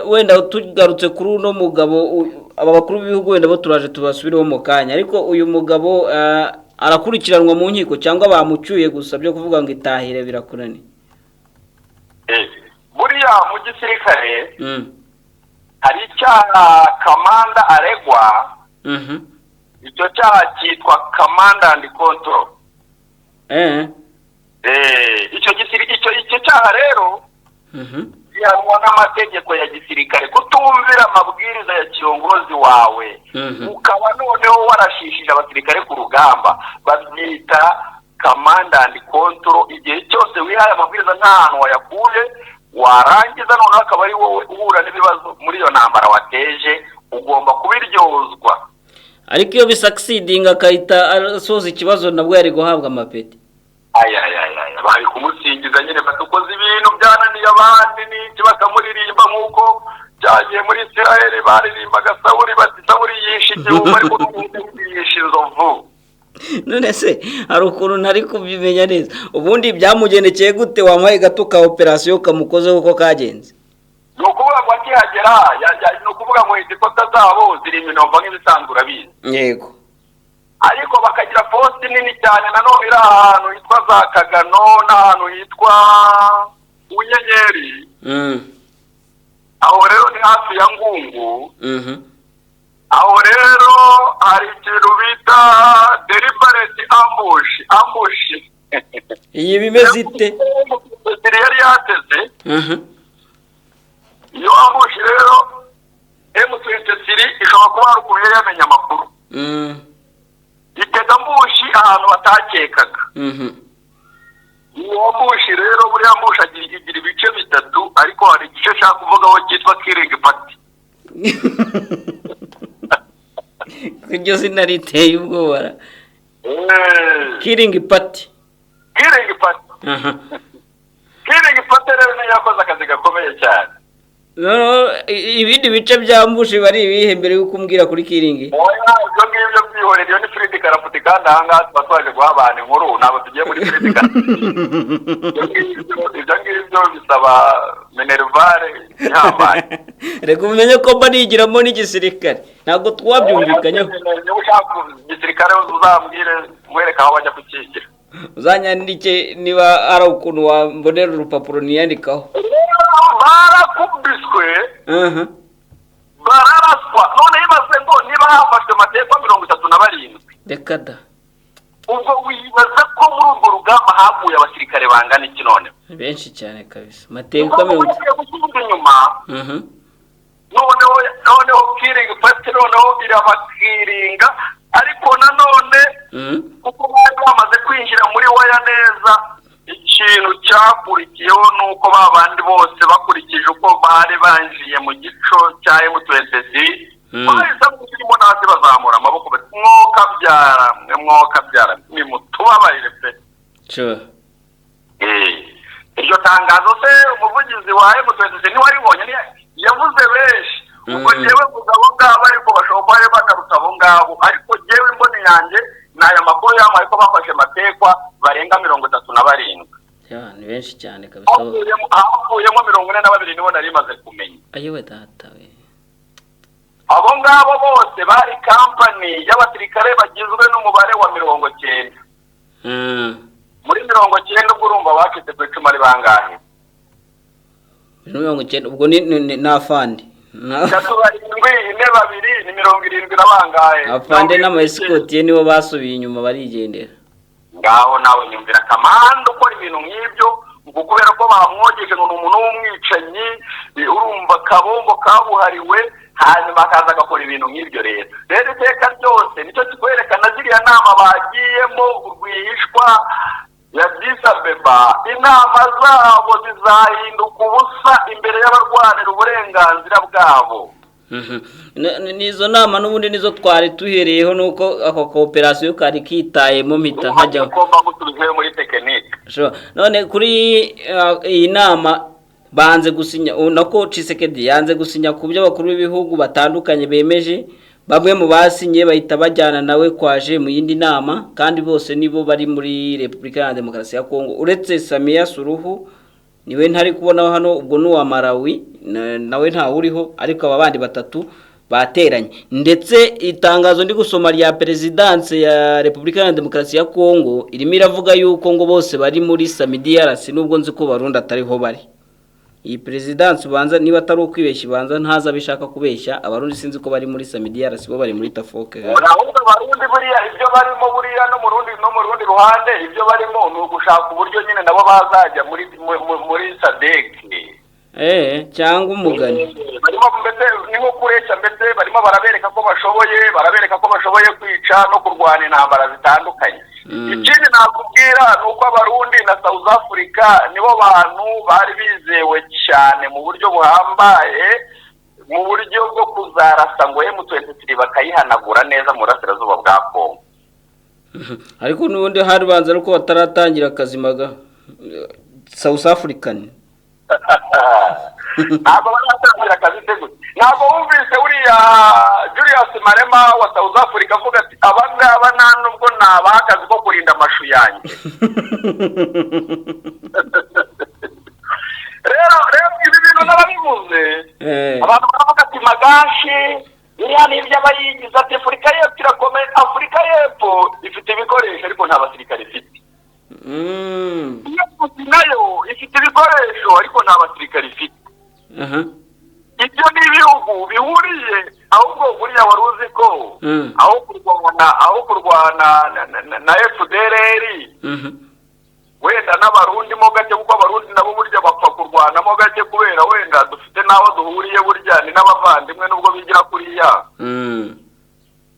wenda tugarutse kuri uno mugabo aba bakuru b'ibihugu wenda bo turaje tubasubireho mu kanya ariko uyu mugabo arakurikiranwa mu nkiko cyangwa bamucyuye gusa byo kuvuga ngo itahire birakurani buriya mu gisirikare hari icyaha kamanda aregwa icyo cyaha cyitwa command and control icyo cyaha rero gihanwa n'amategeko ya gisirikare kutumvira amabwiriza ya kiongozi wawe ukaba noneho warashishije abasirikare ku rugamba babyita command and control igihe cyose wihaye amabwiriza nta hantu wayakuye warangiza noneho akaba ari wowe uhura n'ibibazo muri iyo ntambara wateje ugomba kubiryozwa ariko iyo bisucceeding akahita asoza ikibazo nabwo yari guhabwa amapeti bari kumusingiza nyine batukoze ibintu byananiye abandi n'iki bakamuririmba nk'uko byagiye muri Israel baririmbaga Sawuli bati Sawuli yishe igihugu ariko yishe inzovu none se hari ukuntu ntari kubimenya neza ubundi byamugendekeye gute wamuhaye gato ka operation kamukozeho uko kagenze ni ukuvuga ngo akihagera ni ukuvuga ngo izikota zabo ziri iminova nk'ibisanzwe urabizi yego ariko bakagira poste nini cyane nanone iri ahantu hitwa za Kagano n'ahantu hitwa Unyenyeri aho rero ni hafi ya Ngungu aho rero hari ikintu bita deliberate ambush iyi bimeze ite yari yateze iyo ambush rero M23 ishobora kuba hari ukuntu yamenya amakuru itega ambushi ahantu batakekaga uwo mbushi rero buriya mbushi igira ibice bitatu ariko hari igice ashaka kuvugaho cyitwa killing party. iryo zina riteye ubwoba. Killing party. Killing party. Killing party rero niyo yakoze akazi gakomeye cyane. No, ibindi bice bya mbushi bari ibihe mbere yuko umbwira kuri killing. Oya, ibyo ngibyo byihorera iyo ni Fridi Karaputi kandi ahangaha tuba twaje guha abantu inkuru ntabwo tugiye muri Fridi Karaputi. Ibyo ngibyo bisaba minervare yambaye. Reka umenye ko mba nigiramo n'igisirikare ntabwo twabyumvikanyeho. Niba ushaka igisirikare uzambwire mwereka aho bajya kukigira. Uzanyandike niba ari ukuntu wambonera urupapuro niyandikaho. Barakubiswe bararaswa none yibaze ngo niba hafashwe amategeko 37 reka da ubwo wibaza ko muri urwo rugamba haguye abasirikare bangana iki none benshi cyane kabisa amategeko 30 inyuma noneho killing party noneho irabakiringa ariko nanone kuko bari bamaze kwinjira muri waya neza ikintu cyakurikiyeho nuko babandi bose bakurikije uko bari banjiye mu gico cya M23 bahise kirimo nasi bazamura amaboko mwoka byara ni mutubabarire pe iryo tangazo se umuvugizi wa M23 ni wari bonye yavuze benshi ubwo jewe kugabo ngabo ariko bashobora bari bakaruta abo ngabo ariko jewe mbone yanjye naya makuru yamaye ko bafashe matekwa barenga 37 ni benshi cyane kabisa hapfuyemo 42 nibo nari maze kumenya ayewe data we abo ngabo bose bari company y'abasirikare bagizwe n'umubare wa 90 muri 90 ubwo urumva bacitse ku icuma ari bangahe 90 ubwo ni afande Cyatubari ingwe ine babiri ni 70 nabangahe afande n'amaescort nibo basubiye inyuma barigendera ngaho nawe nyumvira kamando ukora ibintu nk'ibyo ngo kubera ko bamwogeje ngo umuntu w'umwicanyi urumva kabombo kabuhariwe hanyuma akaza agakora ibintu nk'ibyo rero iteka ryose nicyo kikwerekana ziriya nama bagiyemo urwihishwa ya Addis Abeba inama zabo zizahinduka ubusa imbere y'abarwanira uburenganzira bwabo. Nizo nama n'ubundi nizo twari tuhereyeho nuko ako cooperation kari kitayemo mpita nkajya ugomba gutubize muri tekinike. None kuri iyi nama banze gusinya nako Tshisekedi yanze gusinya ku byo bakuru b'ibihugu batandukanye bemeje bamwe mu basinye bahita bajyana nawe kwaje mu yindi nama kandi bose nibo bari muri Republika ya Demokarasi ya Kongo uretse Samia Suluhu niwe ntari kubona hano ubwo n'uwa Malawi nawe nta uriho ariko abandi batatu bateranye ndetse itangazo ndi gusoma rya presidence ya Republika ya Demokarasi ya Kongo irimo iravuga yuko ngo bose bari muri SAMIDRC nubwo nzi ko Barundi atariho bari iyi presidence banza niba atari ukwibeshya banza ntaza bishaka kubeshya abarundi sinzi ko bari muri SAMIDRC bo bari muri Tafoke urahunda Barundi buriya ibyo barimo buriya no mu rundi ruhande ibyo barimo ni ugushaka uburyo nyine nabo bazajya muri SADC cyangwa umugani barimo mbese niho kuresha mbese barimo barabereka ko bashoboye kwica no kurwana intambara zitandukanye ikindi nakubwira nuko Abarundi na South Africa nibo bantu bari bizewe cyane mu buryo buhambaye mu buryo bwo kuzarasa ngo M23 bakayihanagura neza mu burasirazuba bwa Kongo ariko n'ubundi hari banza ariko bataratangira akazimaga South African ntabwo baratangira akazi tegutse ntabwo wumvise uriya Julius Malema wa South Africa avuga ati abangaba nta nubwo nabakazi ko kurinda amashu yanjye rero ibi bintu n'ababivuze abantu baravuga ati magashi biriya ni iby'abayigize ati Afurika y'Epfo irakomeye Afurika y'Epfo ifite ibikoresho ariko nta basirikare ifite nayo ifite ibikoresho ariko nta basirikare ifite ibyo ni ibihugu bihuriye ahubwo buriya wari uzi ko aho kurwana na FDLR wenda n'abarundi mo gake kuko abarundi nabo burya bapfa kurwanamo gake kubera wenda dufite n'aho duhuriye burya ni n'abavandimwe nubwo bigira kuriya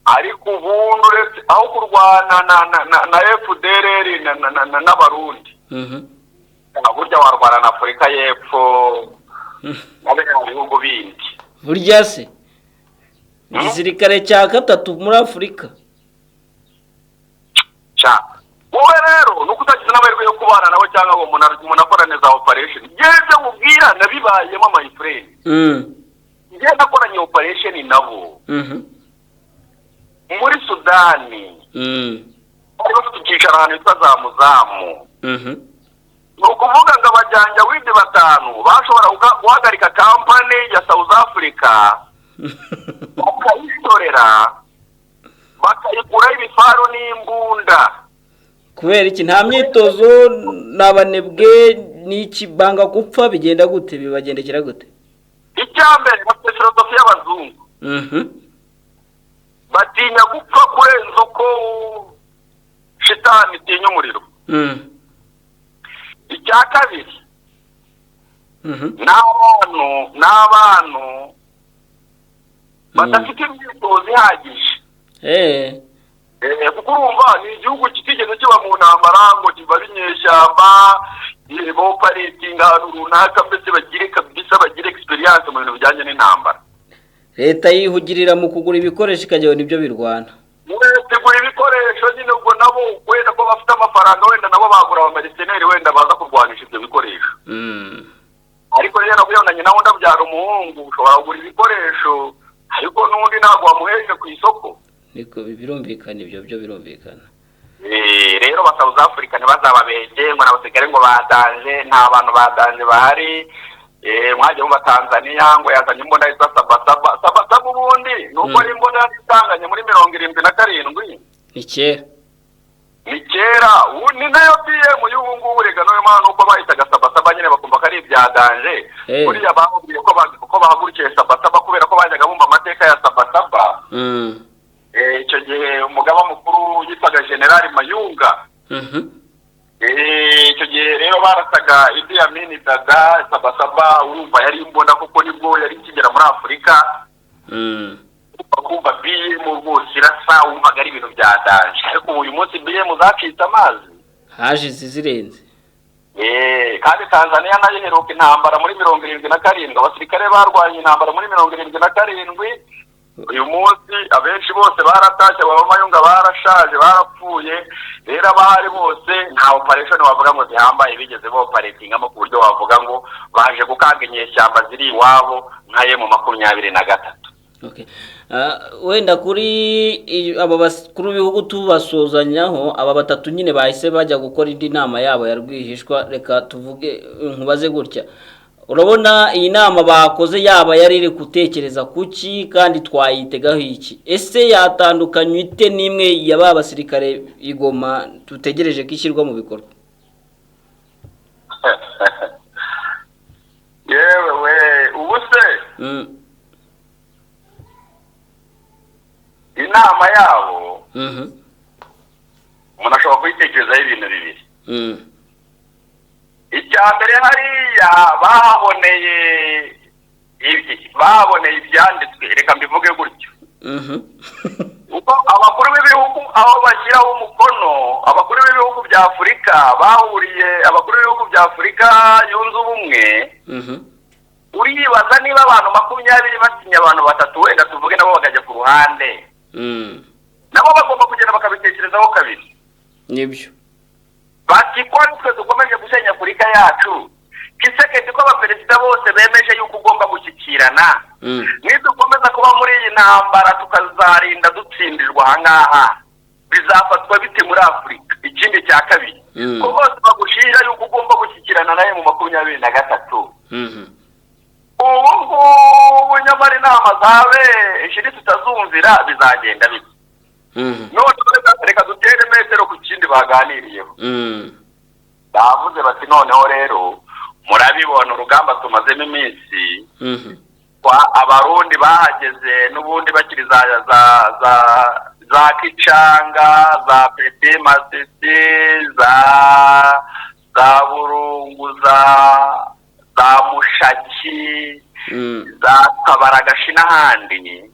ariko ubundi uretse aho kurwana na FDLR n'abarundi burya warwana na Afurika y'Epfo n'abandi bihugu bindi. Burya se igisirikare cya gatatu muri Afurika. Wowe rero nuko utagize n'amahirwe yo kubana nawe cyangwa ngo umuntu akora neza operation. Ngeze mubwira nabibayemo my friend. Ngeze nakoranye operation nabo. Muri Sudani. Bari bafite icyicaro ahantu hitwa za Muzamu. Ni ukuvuga ngo abajyanja w'ibyo batanu bashobora guhagarika kampani ya South Africa bakayitorera bakayikuraho ibifaru n'imbunda. Kubera iki nta myitozo n'abanebwe n'iki banga gupfa bigenda gute bibagendekera gute? Icyambere bafite filosofi y'abazungu. Batinya gupfa kurenza uko shitani itinya umuriro. Icya kabiri n'abantu badafite imyitozo ihagije. Kuko urumva ni igihugu kitigeze kiba mu ntambara ngo kiba ari inyeshyamba boparitinga ahantu runaka mbese bagire experience mu bintu bijyanye n'intambara. Leta yihugirira mu kugura ibikoresho ikajyaho nibyo birwana. Tegura ibikoresho nyine ubwo nabo wenda ko bafite amafaranga wenda nabo bagura abameriseneri wenda baza kurwanisha ibyo bikoresho. Ariko rero nabuyonanye nawe ndabyara umuhungu ushobora kugura ibikoresho ariko n'undi ntabwo wamuheje ku isoko. Niko birumvikana ibyo birumvikana. Rero ba South Africa ntibazababenge ngo n'abasigare ngo badanje nta bantu badanje bahari. Mwaje mu Tanzania ngo yazanye imbunda yitwa Sabasaba ubundi nuko ari imbunda itanganye muri 77. Ni kera ni nayo PM y'ubu ngubu rega no mpano uko bahitaga Sabasaba nyine bakumva kari ibyadanje. Kuri yabahubwiye ko bahagurukiye Sabasaba kubera ko bajyaga bumva amateka ya Sabasaba. Icyo gihe umugaba mukuru yitwaga General Mayunga. Icyo gihe rero barasaga Idi Amin Dada Sabasaba urumva yari imbunda kuko nibwo yari kigera muri Afurika. Bakumva BM rwose irasa umvaga ari ibintu byadanje ariko uyu munsi BM zacitse amazi haje zizirenze. Kandi Tanzania nayo iheruka intambara muri 77 abasirikare barwanye intambara muri 77. Uyu munsi abenshi bose baratashye abamayunga barashaje barapfuye rero abahari bose nta operation bavuga ngo zihambaye bigeze bo operatingamo ku buryo wavuga ngo baje gukanga inyeshyamba ziri iwabo nkaye mu 23. Okay. Wenda kuri aba bakuru bihugu tubasozanyaho aba batatu nyine bahise bajya gukora indi nama yabo ya rwihishwa. Reka tuvuge nkubaze gutya, urabona iyi nama bakoze yaba yari iri gutekereza kuki kandi twayitegaho iki? Ese yatandukanye ite n'imwe yaba basirikare igoma tutegereje kishyirwa mu bikorwa? Yewe ubuse inama yabo umuntu ashobora kuyitekerezaho ibintu bibiri. Icya mbere hariya bahaboneye ibyanditswe reka mbivuge gutyo. Uko abakuru b'ibihugu aho bashyiraho umukono abakuru b'ibihugu bya Afurika bahuriye abakuru b'ibihugu bya Afurika yunze ubumwe. Uribaza niba abantu 20 basinya abantu batatu wenda tuvuge nabo bakajya ku ruhande. Nabo bagomba kugenda bakabitekerezaho kabiri. Nibyo bati ko twe dukomeje gusenya Afurika yacu kisekete ko abaperezida bose bemeje yuko ugomba gushyikirana. Nidukomeza kuba muri iyi ntambara tukazarinda dutsindirwa ahangaha bizafatwa bite muri Afurika? Ikindi cya kabiri ko bose bagushira yuko ugomba gushyikirana naye mu 23. Ubu nyamara inama zawe ishiri tutazumvira bizagenda bite? None reka dutere metero ku kindi baganiriyeho. Bavuze bati noneho rero murabibona urugamba tumazemo iminsi kwa abarundi bahageze n'ubundi bakiri za Kicanga za Pete Masisi za Burungu za Mushaki za Kabaragashi n'ahandi.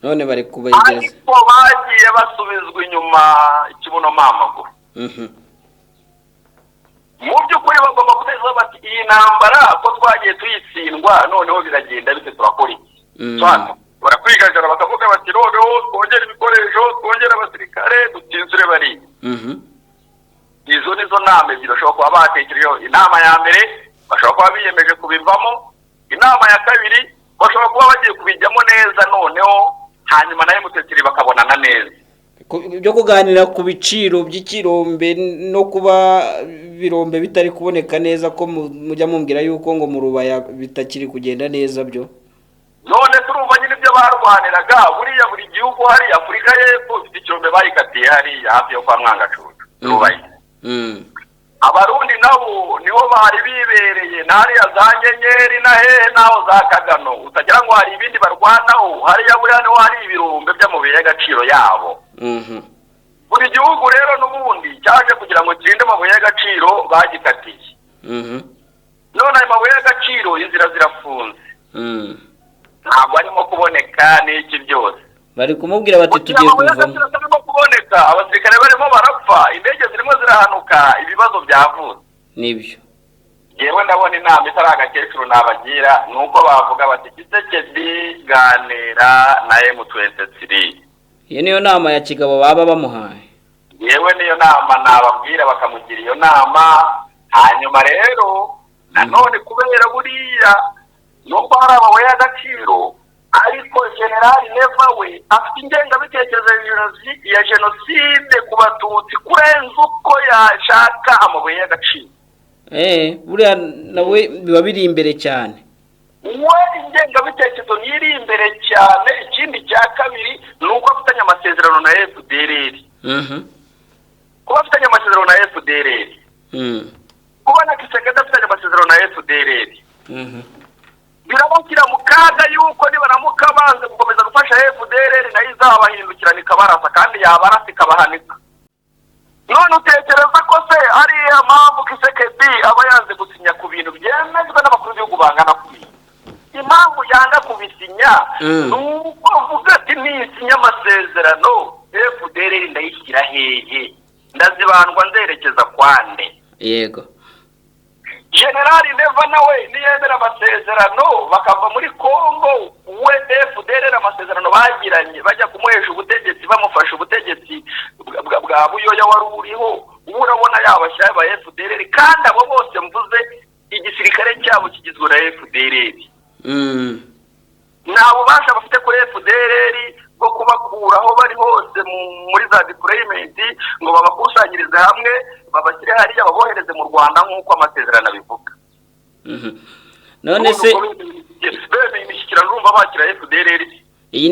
None bari kubayigeza ariko bagiye basubizwa inyuma ikibuno mamaguru. mu by'ukuri bagomba kuteza bati iyi ntambara ko twagiye tuyitsindwa noneho biragenda bite turakora iki barakwigaragara bakavuga bati noneho twongere ibikoresho twongere abasirikare dutsinzure bari izo nizo nama ebyiri bashobora kuba batekerejeho. Inama ya mbere bashobora kuba biyemeje kubivamo, inama ya kabiri bashobora kuba bagiye kubijyamo neza noneho hanyuma nayo muteteri bakabonana neza byo kuganira ku biciro by'ikirombe no kuba birombe bitari kuboneka neza ko mujya mumbwira yuko ngo mu Rubaya bitakiri kugenda neza byo none turumva nyine ibyo barwaniraga buriya buri gihugu hari Afurika y'Epfo ifite ikirombe bayikatiye hariya hafi yo kwa Mwangacucu Rubaya. Abarundi nabo niho bari bibereye nariya za Nyenyeri na hehe naho za Kagano utagira ngo hari ibindi barwanaho hariya buriya niho hari ibirombe by'amabuye y'agaciro yabo. Buri gihugu rero n'ubundi cyaje kugira ngo kirinde amabuye y'agaciro bagikatiye. None ayo mabuye y'agaciro inzira zirafunze. Ntabwo arimo kuboneka n'iki byose. Bari kumubwira bati tugiye kuvamo. Kuboneka abasirikare barimo barapfa, indege zirimo zirahanuka, ibibazo byavuze. Nibyo. Yewe ndabona inama itari agakecuru nabagira nuko bavuga bati Kisekedi ganira na M23. Iyo niyo nama ya kigabo baba bamuhaye. Yewe niyo nama nababwira bakamugira iyo nama, hanyuma rero nanone kubera buriya nubwo hari amabuye y'agaciro ariko General Neva we afite ingengabitekerezo ya jenoside ku Batutsi kurenza uko yashaka amabuye y'agaciro. Buriya nawe biba biri imbere cyane. We ingengabitekerezo iri imbere cyane. Ikindi cya kabiri ni uko afitanye amasezerano na FDLR. Kuba afitanye amasezerano na FDLR. Kuba na Kisekedi afitanye amasezerano na FDLR. Birabukira mu kaga yuko nibaramuka banze gukomeza gufasha FDLR nayo izabahindukirana ikabarasa kandi yabarasa ikabahanika. None utekereza ko se ari impamvu Kisekedi aba yanze gusinya ku bintu byemezwa n'abakuru b'igihugu bangana kuri impamvu yanga kubisinya nuko avuga ati nisinya amasezerano FDLR ndayishyira hehe ndazibandwa nzerekeza kwande. Yego. General Neva nawe niyemera amasezerano bakava muri Kongo we FDLR amasezerano bagiranye bajya kumuhesha ubutegetsi bamufasha ubutegetsi bwa Buyoya wari uriho urabona yabashya ba FDLR kandi abo bose mvuze igisirikare cyabo kigizwe na FDLR. Nabo basha bafite kuri FDLR bwo kubakura aho bari hose muri za deployment ngo babakusanyirize hamwe babashyire hariya babohereze mu Rwanda nk'uko amasezerano abivuga. None se imishyikirano urumva bakira FDLR. Iyi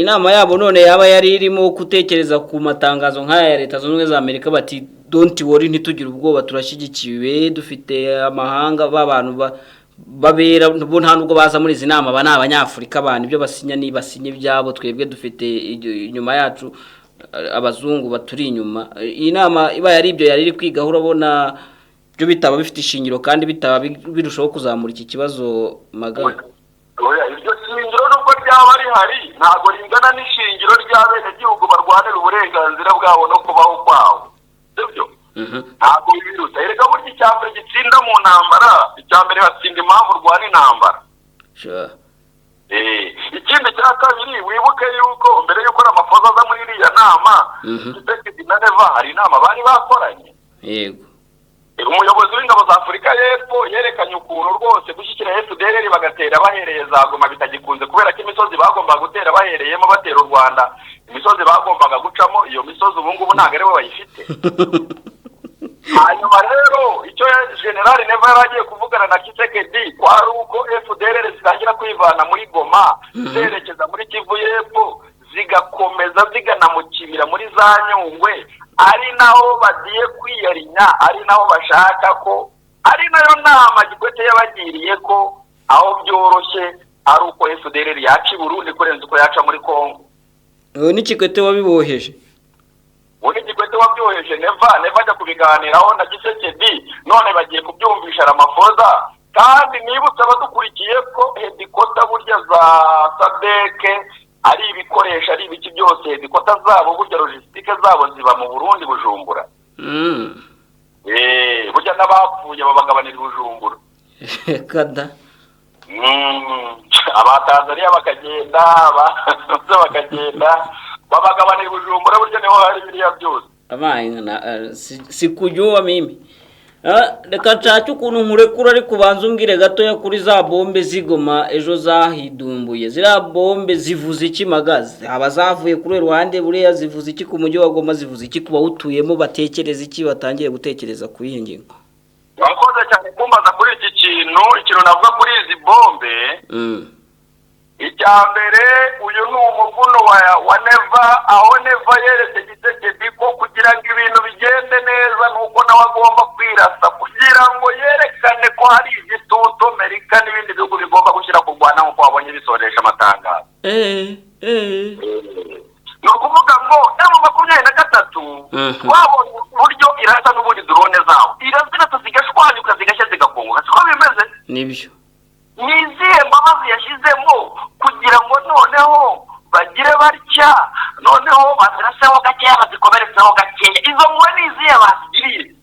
nama yabo none yaba yari irimo gutekereza ku matangazo nk'aya ya Leta Zunze Ubumwe za Amerika bati don't worry ntitugire ubwoba turashyigikiwe dufite amahanga b'abantu babera bo nta nubwo baza muri izi nama bana abanyafurika abantu ibyo basinya ni basinye byabo twebwe dufite inyuma yacu abazungu baturi inyuma. Iyi nama iba yari ibyo yari iri kwiga urabona byo bitaba bifite ishingiro kandi bitaba birushaho kuzamura iki kibazo magana. Iryo shingiro nubwo ryaba rihari ntabwo ringana n'ishingiro ry'abenegihugu barwanira uburenganzira bwabo no kubaho kwabo. Sibyo? Ntabwo biruta. Erega burya icyambere gitsinda mu ntambara, icyambere hatsinda impamvu urwana intambara. Ikindi cya kabiri wibuke yuko mbere yuko amafoza aza muri iriya nama Kisekedi na Neva hari inama bari bakoranye. Yego. Umuyobozi w'ingabo za Afurika y'Epfo yerekanye ukuntu rwose gushyikira FDLR bagatera bahereye za Goma bitagikunze kubera ko imisozi bagombaga gutera bahereyemo batera u Rwanda imisozi bagombaga gucamo iyo misozi ubu ngubu ntabwo ari we bayifite. Hanyuma rero icyo General Neva yaragiye kuvugana na Kisekedi kwari uko FDLR zitangira kwivana muri Goma zerekeza muri Kivu y'Epfo zigakomeza zigana mu Kibira muri za Nyungwe ari naho bagiye kwiyarinya ari naho bashaka ko ari nayo nama Kikwete yabagiriye ko aho byoroshye ari uko FDLR yaca Burundi kurenza uko yaca muri Kongo. Ni Kikwete wabiboheje. Uri Kikwete wabyoheje Neva ajya kubiganiraho na Kisekedi none bagiye kubyumvisha Ramaphosa kandi nibutse abadukurikiye ko hedikota burya za SADC ari ibikoresho ari ibiki byose hedikota zabo burya logistique zabo ziba mu Burundi Bujumbura. burya n'abapfuye babagabanira Bujumbura. kada Abatanzania bakagenda babagabanira Bujumbura, burya niho hari biriya byose. sikujua mimi. Reka nshake ukuntu nkurekura ariko ubanza umbwire gatoya kuri za bombe z'Igoma ejo zahidumbuye. Ziriya bombe zivuze iki magazi? Abazavuye kuri Rwanda buriya zivuze iki ku mujyi wa Goma, zivuze iki ku bawutuyemo, batekereza iki, batangiye gutekereza ku iyi ngingo? Wakoze cyane kumbaza kuri iki kintu navuga kuri izi bombe. Icya mbere, uyu ni umuvuno wa Neva, aho Neva yeretse Gisekedi ko kugira ngo ibintu bigende neza nuko nawe agomba kwirasa kugira ngo yerekane ko hari igitutu Amerika n'ibindi bihugu bigomba gushyira ku Rwanda nk'uko wabonye bisoresha amatangazo. Ni ukuvuga ngo M23 wabonye uburyo irasa n'ubundi drone zabo irazirasa zigashwanyuka zigashya zigakongoka, siko bimeze? Nibyo. Nizihe mbabazi yashizemo kugira ngo noneho bagire batya, noneho baziraseho gakeya bazikomeretseho gakeya? Izo mwe nizihe bazigiriye?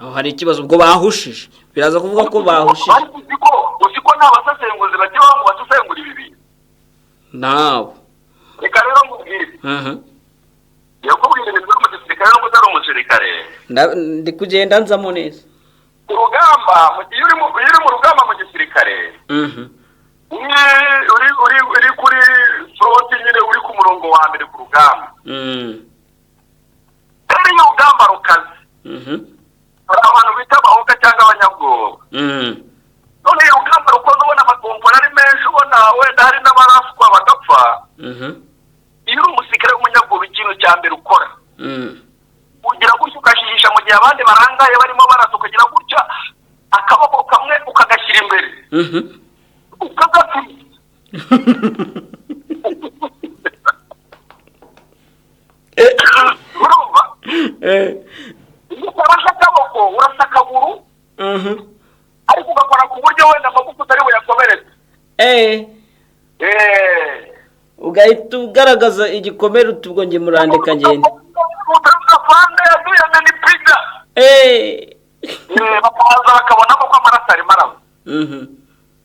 Aho hari ikibazo ubwo bahushije, biraza kuvuga ko bahushije. Uziko nta basesenguzi bagiye ngo basesengura ibi bintu nawe. Reka rero mubwire yakubwira ibintu mu gisirikare no kutari umusirikare. Ndi kugenda nzamo neza urugamba, mu gihe uri mu rugamba mu gisirikare. Uri kuri front nyine, uri ku murongo wa mbere ku rugamba. Rero iyo urugamba rukaze, hari abantu bita abahuka cyangwa abanyabwoba. None iyo urugamba rukoze ubona amakompora ari menshi, ubona wenda hari n'abaraswa bagapfa. Iyo uri umusirikare w'umunyabwoba, ikintu cya mbere ukora ugira gutya ukashisha mu gihe abandi barangaye barimo barasa, ukagira gutya akaboko kamwe ukagashyira imbere ukagapima. Urumva? Iyo utabasha akaboko urasa akaguru, ariko ugakora ku buryo wenda amaboko utari buyakomeretse. Ugahita ugaragaza igikomere utubwo nge murandika ngende. Bakaza bakabona ko amaraso ari maramu.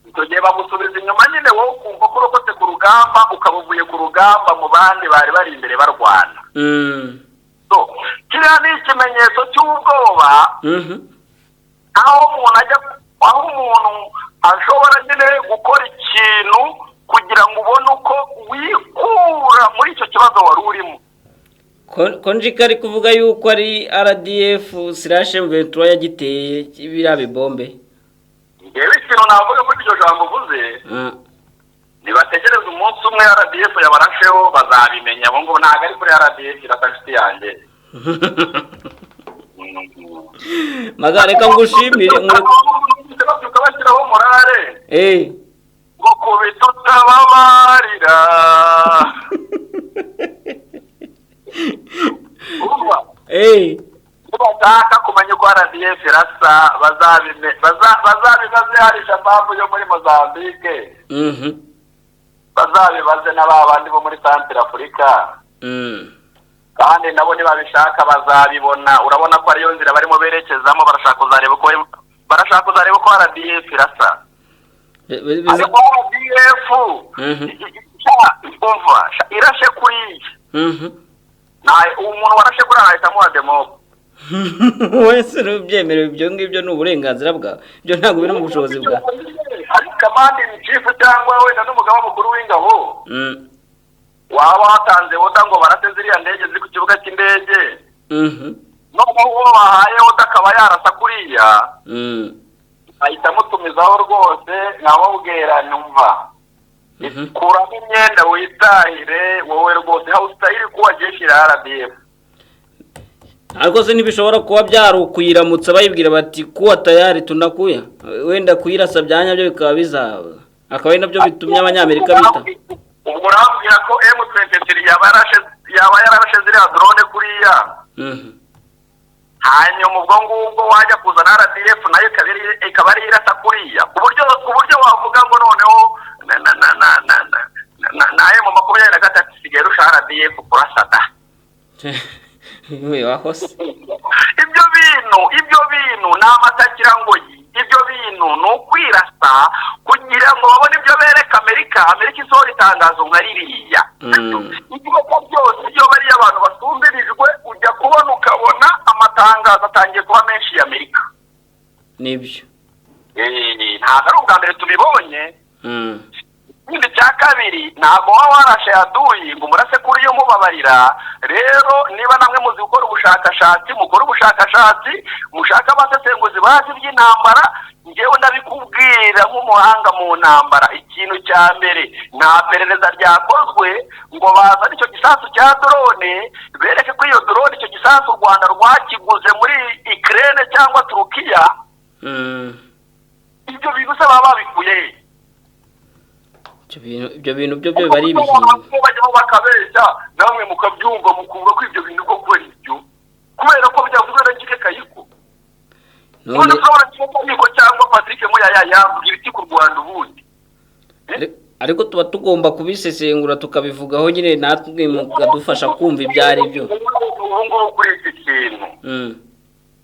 Icyo gihe bagusubiza inyuma nyine, wowe ukumva ko urokotse ku rugamba, ukaba uvuye ku rugamba mu bandi bari bari imbere barwana. Kiriya ni ikimenyetso cy'ubwoba, aho umuntu ashobora nyine gukora ikintu kugira ngo ubone uko wikura muri icyo kibazo wari urimo. Konjika ari kuvuga yuko ari RDF/M23 yagiteye biriya bibombe. Ngewe ikintu navuga muri iryo jambo uvuze, nibategereza umunsi umwe RDF yabarasheho bazabimenya. Abo ngo ntabwo ari kuri RDF irasashiti yanjye. Magareka ngushimire ukabashyiraho morale ngo kubita utababarira. Bashaka kumenya uko RDF irasa bazabibaze hari shababu yo muri Mozambique, bazabibaze n'abandi bo muri Central Africa, kandi nabo nibabishaka bazabibona. Urabona ko ariyo nzira barimo berekezamo, barashaka kuzareba uko RDF irasa. Ariko RDF irashe kuriya, umuntu warashe kuri ahita muha demobo. Wese n'ubyemerewe, ibyo ngibyo ni uburenganzira bwawe, ibyo ntabwo biri mu bushobozi bwawe. Ariko amande ni chief cyangwa wenda n'umugaba mukuru w'ingabo waba watanze oda ngo barase ziriya ndege ziri ku kibuga cy'indege, noneho uwo bahaye oda akaba yarasa kuriya, ahita amutumizaho rwose nkababwira numva kuramo imyenda witahire wowe rwose, aho utahire ko wagiye shyira RDF. Ariko se ntibishobora kuba byarukuyiramutsa bayibwira bati kuwa tayari tunakuya, wenda kuyirasa byanya byo bikaba bizaba, akaba ari nabyo bitumye abanyamerika bita. Ubwo urambwira ko M23 yaba yararashe ziriya drone kuriya, hanyuma ubwo ngubwo wajya kuzana RDF nayo ikaba ari irasa kuriya, ku buryo wavuga ngo noneho naye mu 23 isigaye rusha RDF kurasa da. Ibyo bintu kirangoyi ibyo bintu ni ukwirasa kugira ngo babone ibyo bereka Amerika isohora itangazo nka ririya ibikorwa byose iyo bariya abantu basumbirijwe ujya kubona ukabona amatangazo atangiye kuba menshi ya Amerika nibyo ntabwo ari ubwa mbere tubibonye ikindi cya kabiri ntabwo waba warashe yaduyi ngo umurase kuri yo mubabarira rero niba namwe muzi gukora ubushakashatsi mukora ubushakashatsi mushaka abasesenguzi bazi iby'intambara ngewe ndabikubwira nk'umuhanga mu ntambara ikintu cya mbere nta perereza ryakozwe ngo bazane icyo gisasu cya drone bereke ko iyo drone icyo gisasu u Rwanda rwakiguze muri Ukraine cyangwa Turukiya ibyo bintu se baba babikuye ibyo bintu byo bari ibihimbano bajyaho bakabeshya namwe mukabyumva mukumva ko ibyo bintu koko ari byo kubera ko byavuzwe na Gike Kayiko none ukabona Kayiko cyangwa Patrick Muyaya yavuga ibiti ku Rwanda ubundi ariko tuba tugomba kubisesengura tukabivugaho nyine natwe mukadufasha kumva ibyo ari byo ubu ngubu kuri iki kintu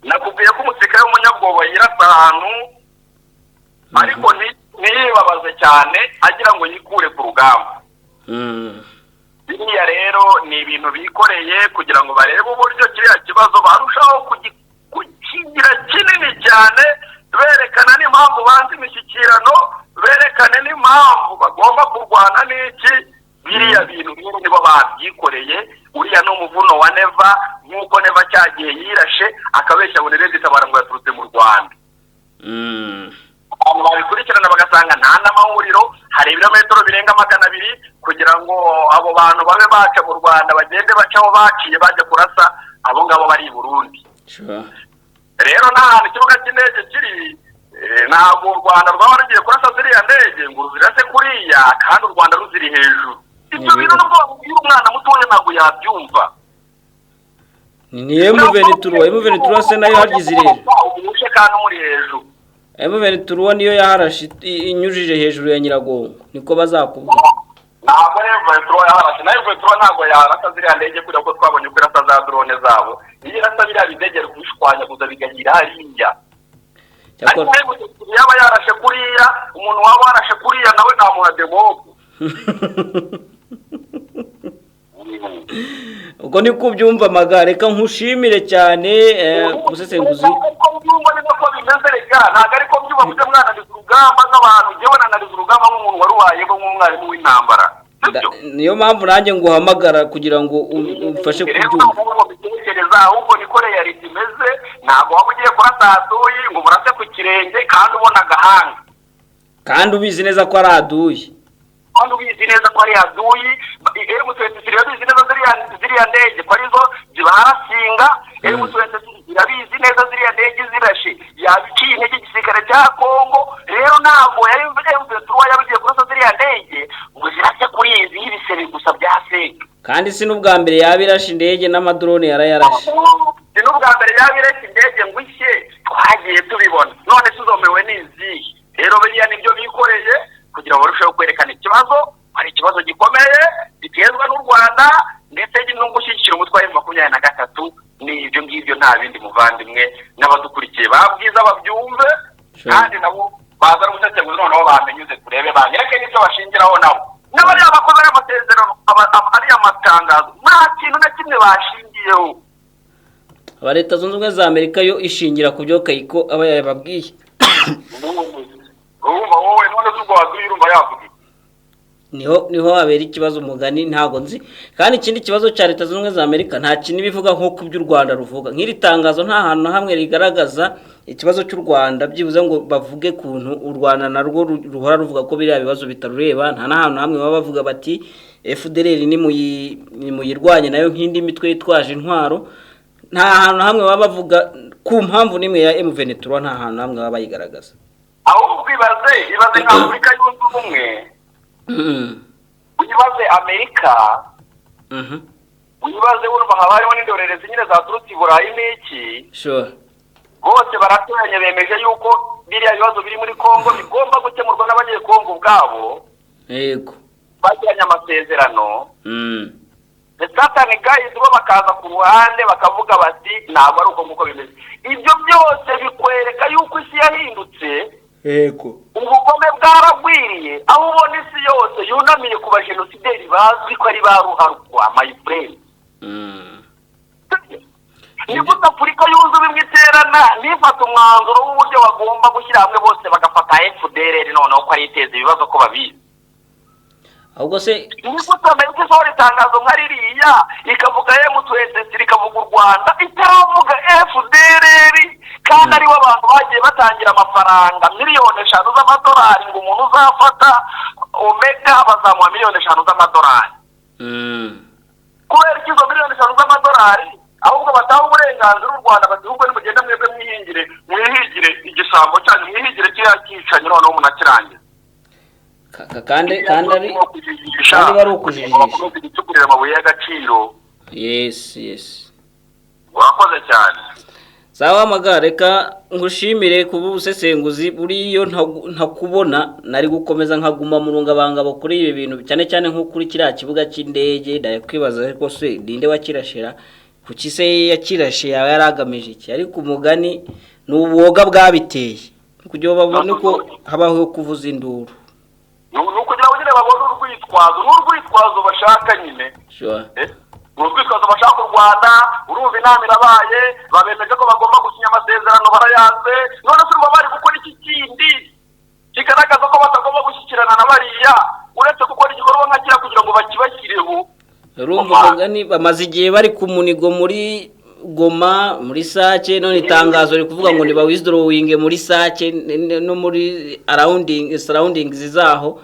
nakubwiye ko umusirikare w'umunyabwoba yirasa ahantu ariko ntiyibabaze cyane agira ngo yikure ku rugamba biriya rero ni ibintu bikoreye kugira ngo barebe uburyo kiriya kibazo barushaho kukigira kinini cyane berekana n'impamvu banze imishyikirano berekane n'impamvu bagomba kurwana n'iki biriya bintu rero nibo babyikoreye uriya ni umuvuno wa Neva nk'uko Neva cyagiye yirashe akabeshya ngo Leta itabara ngo yaturutse mu Rwanda abantu babikurikirana bagasanga nta n'amahuriro hari ibirometero birenga 200 kugira ngo abo bantu babe baca mu Rwanda bagende bacaho baciye bajya kurasa abo ngabo bari i Burundi rero n'ahantu ikibuga cy'indege kiri ntabwo u Rwanda rwaba rugiye kurasa ziriya ndege ngo ruzirase kuriya kandi u Rwanda ruziri hejuru ibyo bintu nubwo iyo umwana mutoya ntabwo yabyumva ni M23 se nayo hagize rero ubushe kandi muri hejuru M23 niyo yaharashe inyujije hejuru ya Nyiragongo niko bazakubwira ntabwo M23 yaharashe nayo M23 ntabwo yarasa ziriya ndege kugira ko twabonye ko irasa za drone zabo iyo irasa biriya bidege kubishwanya guza bigahira hariya cyakora yaba yarashe kuriya umuntu waba warashe kuriya nawe namuha demobu ubwo ni kubyumva magare reka nkushimire cyane umusesenguzi ntabwo ariko byumva kujya mwananiza urugamba nk'abantu njyewe nananiza urugamba nk'umuntu warubayeho nk'umwarimu w'intambara niyo mpamvu nanjye nguhamagara kugira ngo umfashe kubyumva ahubwo niko reality imeze ntabwo waba ugiye kurasa aduyi ngo murase ku kirenge kandi ubona agahanga kandi ubizi neza ko ari aduyi kandi ubizi neza ko ari aduyi M23 irabizi neza ziriya ndege ko arizo zibarasinga M23 irabizi neza ziriya ndege zirashe yabiciye intege igisirikare cya Kongo rero ntabwo yari M23 yabigiye kurasa ziriya ndege ngo zirase kuri izi y'ibisebe gusa bya sega kandi si n'ubwa mbere yabirashe indege n'amadrone yarayarashe si n'ubwa mbere yabirashe indege ngo ishye twagiye tubibona none tuzomewe n'izihe rero biriya nibyo bikoreye kugira ngo barusheho kwerekana ikibazo hari ikibazo gikomeye gitezwa n'u Rwanda ndetse no gushyigikira umutwe wa M23 n'ibyo ngibyo nta bindi muvandimwe n'abadukurikiye babwiza babyumve kandi nabo bazara umusesenguzi noneho bamenyuze kurebe banyereke n'ibyo bashingiraho nabo n'abari abakoze y'amasezerano ari amatangazo nta kintu na kimwe bashingiyeho Leta Zunze Ubumwe za Amerika yo ishingira ku byo Kayiko aba yababwiye urumva wowe none z'ubwo wazurumva yavuga niho habera ikibazo umugani ntago nzi kandi ikindi kibazo cya Leta Zunze Ubumwe za Amerika nta kintu bivuga nko ku by'u Rwanda ruvuga nk'iri tangazo nta hantu na hamwe rigaragaza ikibazo cy'u Rwanda byibuze ngo bavuge kuntu u Rwanda narwo ruhora ruvuga ko biriya bibazo bitarureba nta na hantu hamwe baba bavuga bati FDLR ni muyirwanye nayo nk'indi mitwe yitwaje intwaro nta hantu hamwe baba bavuga ku mpamvu nimwe ya M23 nta hantu hamwe baba bayigaragaza aho kwibaze ibaze nka Afurika yunze ubumwe uyibaze Amerika uyibaze urumva habariho n'indorerezi nyine zaturutse i Burayi n'iki sure bose baraturanye bemeje yuko biriya bibazo biri muri Kongo bigomba gukemurwa n'abanyekongo ubwabo yego bagiranye amasezerano satani guys bo bakaza ku ruhande bakavuga bati ntabwo ari uko nguko bimeze. Ibyo byose bikwereka yuko isi yahindutse. Yego. Ubugome bwaragwiriye aho ubona isi yose yunamiye ku bagenosideri bazwi ko ari ba ruharwa my friend. Nibuta Afurika yunze ubimwe iterana nifata umwanzuro w'uburyo bagomba gushyira hamwe bose bagafata FDLR noneho ko ari iteza ibibazo ko babizi. Ahubwo se nibuta Amerika isohora itangazo nka ririya ikavuga M23 ikavuga u Rwanda itavuga FDLR kandi ari abantu bagiye batangira amafaranga miliyoni 5 z'amadolari ngo umuntu uzafata Omega bazamuha miliyoni 5 z'amadolari. Kubera ikizo miliyoni 5 z'amadolari ahubwo bataho uburenganzira u Rwanda batihubwo nimugenda mwebwe mwihigire igisambo cyane mwihigire cyacanye noneho munakirangiza. kandi bari ukujijisha amabuye y'agaciro. Yes urakoze cyane. Sawa Maga, reka ngushimire kuba ubusesenguzi buriyo ntakubona nari gukomeza nkaguma mu rungabanga bakuri ibi bintu cyane cyane nko kuri kiriya kibuga cy'indege ndaye kwibaza ariko se ndinde wakirashira kuki se yakirashe yawe yaragamije iki ariko umugani n'ubuwoga bwabiteye kugira babone ko habaho kuvuza induru. Nukugira ngo nyine babone urwitwazo bashaka nyine. Sure. Urwitwazo bashaka u Rwanda urumva inama irabaye babemeje ko bagomba gusinya amasezerano barayanze none se urumva bari gukora iki kindi kigaragaza ko batagomba gushyikirana na bariya uretse gukora igikorwa nka kira kugira ngo bakibashyireho. Urumva umugani bamaze igihe bari ku munigo muri Goma muri Sake none itangazo rikuvuga ngo niba withdrawing muri Sake no muri surroundings zaho.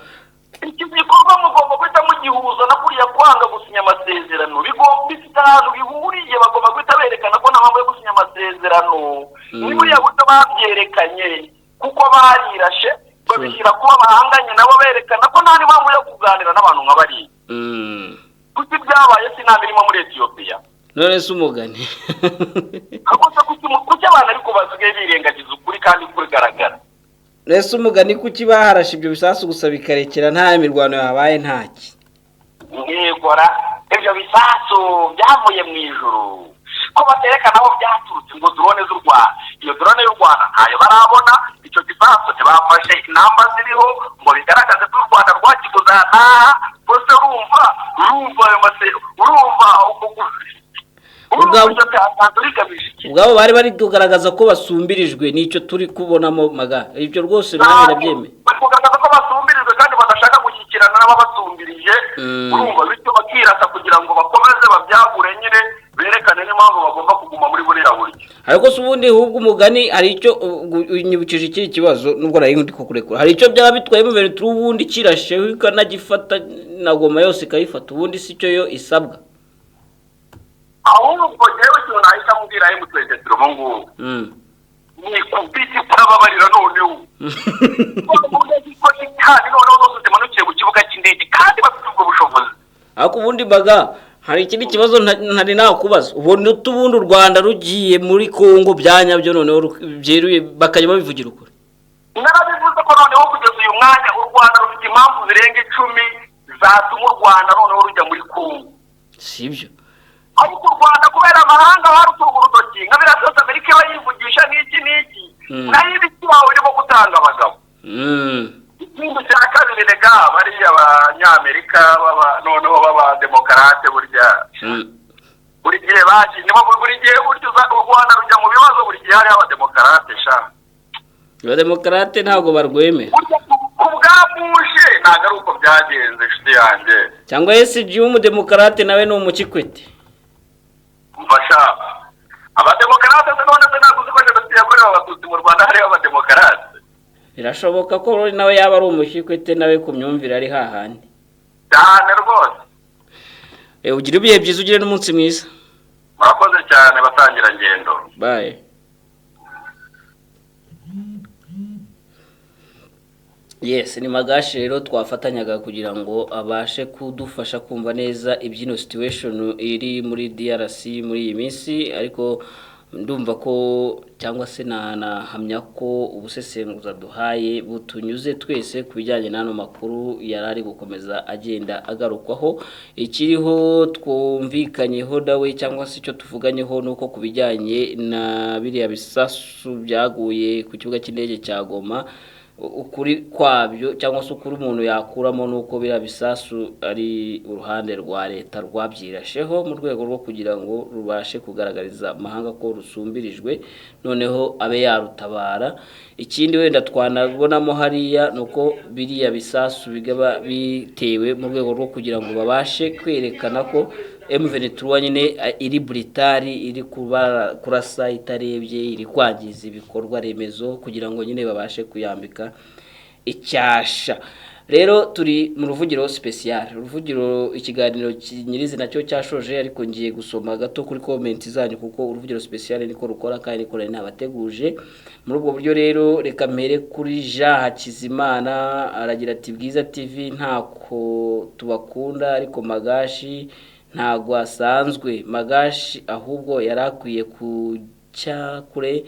Iki gikorwa mugomba kwita mu gihuzo na kuriya kwanga gusinya amasezerano bigomba bitanu bihuriye bagomba kwita berekana ko nta mpamvu yo gusinya amasezerano. Ni buriya buryo babyerekanye kuko barirashe babishyira kuba bahanganye nabo berekana ko nta mpamvu yo kuganira n'abantu nka bari. Kuki byabaye sinama irimo muri Ethiopia. None se umugani akosa kuki abantu ariko basigaye birengagiza ukuri kandi kurigaragara. Nese umugani kuki baharashe ibyo bisasu gusa bikarekera nta mirwano yabaye ntaki. Ngegora ibyo bisasu byavuye mu ijuru ko baterekana aho byaturutse ngo drone z'u Rwanda. Iyo drone y'u Rwanda ntayo barabona icyo gisasu ntibafashe inamba ziriho ngo bigaragaze ko u Rwanda rwakiguzana bose urumva ayo masero urumva ubwabo bari kugaragaza ko basumbirijwe n'icyo turi kubonamo Maga. Ibyo rwose nawe nabyeme bari kugaragaza ko basumbirijwe kandi badashaka gushyikirana n'ababasumbirije urumva bityo bakirata kugira ngo bakomeze babyagure nyine berekane n'impamvu bagomba kuguma muri buriya buryo. Ariko se ubundi hubwo umugani hari icyo unyibukije iki kibazo nubwo nari ndi kukurekura hari icyo byaba bitwaye mu bintu ubundi kirashe ikanagifata na Goma yose ikayifata ubundi si cyo yo isabwa. Ahubwo jewe cyo nahita mubwira M23 ngo ni kubiti turababarira noneho ko cyane noneho zimanukiye ku kibuga cy'indege kandi bafite ubwo bushobozi. Ariko ubundi Baga hari ikindi kibazo ntari nakubaza ubone ubundi u Rwanda rugiye muri Kongo byanyabyo noneho byeruye bakajya babivugira ukuri. Narabivuze ko noneho kugeza uyu mwanya u Rwanda rufite impamvu zirenga 10 zatuma u Rwanda noneho rujya muri Kongo. Sibyo ariko u Rwanda kubera amahanga barutuga urutoki nka biriya byose Amerika bayivugisha n'iki nayo ibiki wawe urimo gutanga abagabo. Ikindi cya kabiri rega bariya abanyamerika noneho b'abademokarate burya buri gihe buri gihe burya u Rwanda rujya mu bibazo buri gihe hariho abademokarate sha. Abademokarate ntabwo barweme ku bwa Bushe ntabwo ari uko byagenze inshuti yanjye. Cyangwa SG w'umudemokarate nawe ni umukikwete. Mfasha abademokarate none se ntabwo uzi ko jenoside yakorewe abatutsi mu Rwanda hariho abademokarate. Birashoboka ko nawe yaba ari umukikwete nawe ku myumvire ari hahandi cyane rwose. Ugira ibihe byiza ugire n'umunsi mwiza. Murakoze cyane batangira ngendo. Bye. Yes, ni Magashe rero twafatanyaga kugira ngo abashe kudufasha kumva neza ibyino situation iri muri DRC muri iyi minsi ariko ndumva ko cyangwa se nahamya ko ubusesenguza duhaye butunyuze twese ku bijyanye n'ano makuru yarari gukomeza agenda agarukwaho. Ikiriho twumvikanyeho dawe cyangwa se icyo tuvuganyeho nuko ku bijyanye na biriya bisasu byaguye ku kibuga cy'indege cya Goma, ukuri kwabyo cyangwa se ukuri umuntu yakuramo nuko biriya bisasu ari uruhande rwa leta rwabyirasheho mu rwego rwo kugira ngo rubashe kugaragariza amahanga ko rusumbirijwe, noneho abe yarutabara. Ikindi wenda twanabonamo hariya nuko biriya bisasu bigaba bitewe mu rwego rwo kugira ngo babashe kwerekana ko M23 nyine iri brutali, iri kurasa itarebye, iri kwangiza ibikorwa remezo kugira ngo nyine babashe kuyambika icyasha. Rero turi mu ruvugiro special, uruvugiro ikiganiro nyirizina cyo cyashoje, ariko ngiye gusoma gato kuri comment zanyu kuko uruvugiro special niko rukora kandi niko nabateguje. Muri ubwo buryo rero reka mpere kuri Jean Hakizimana, aragira ati Bwiza TV ntako tubakunda ariko Magashi ntago asanzwe. Magashi ahubwo yarakwiye kujya kure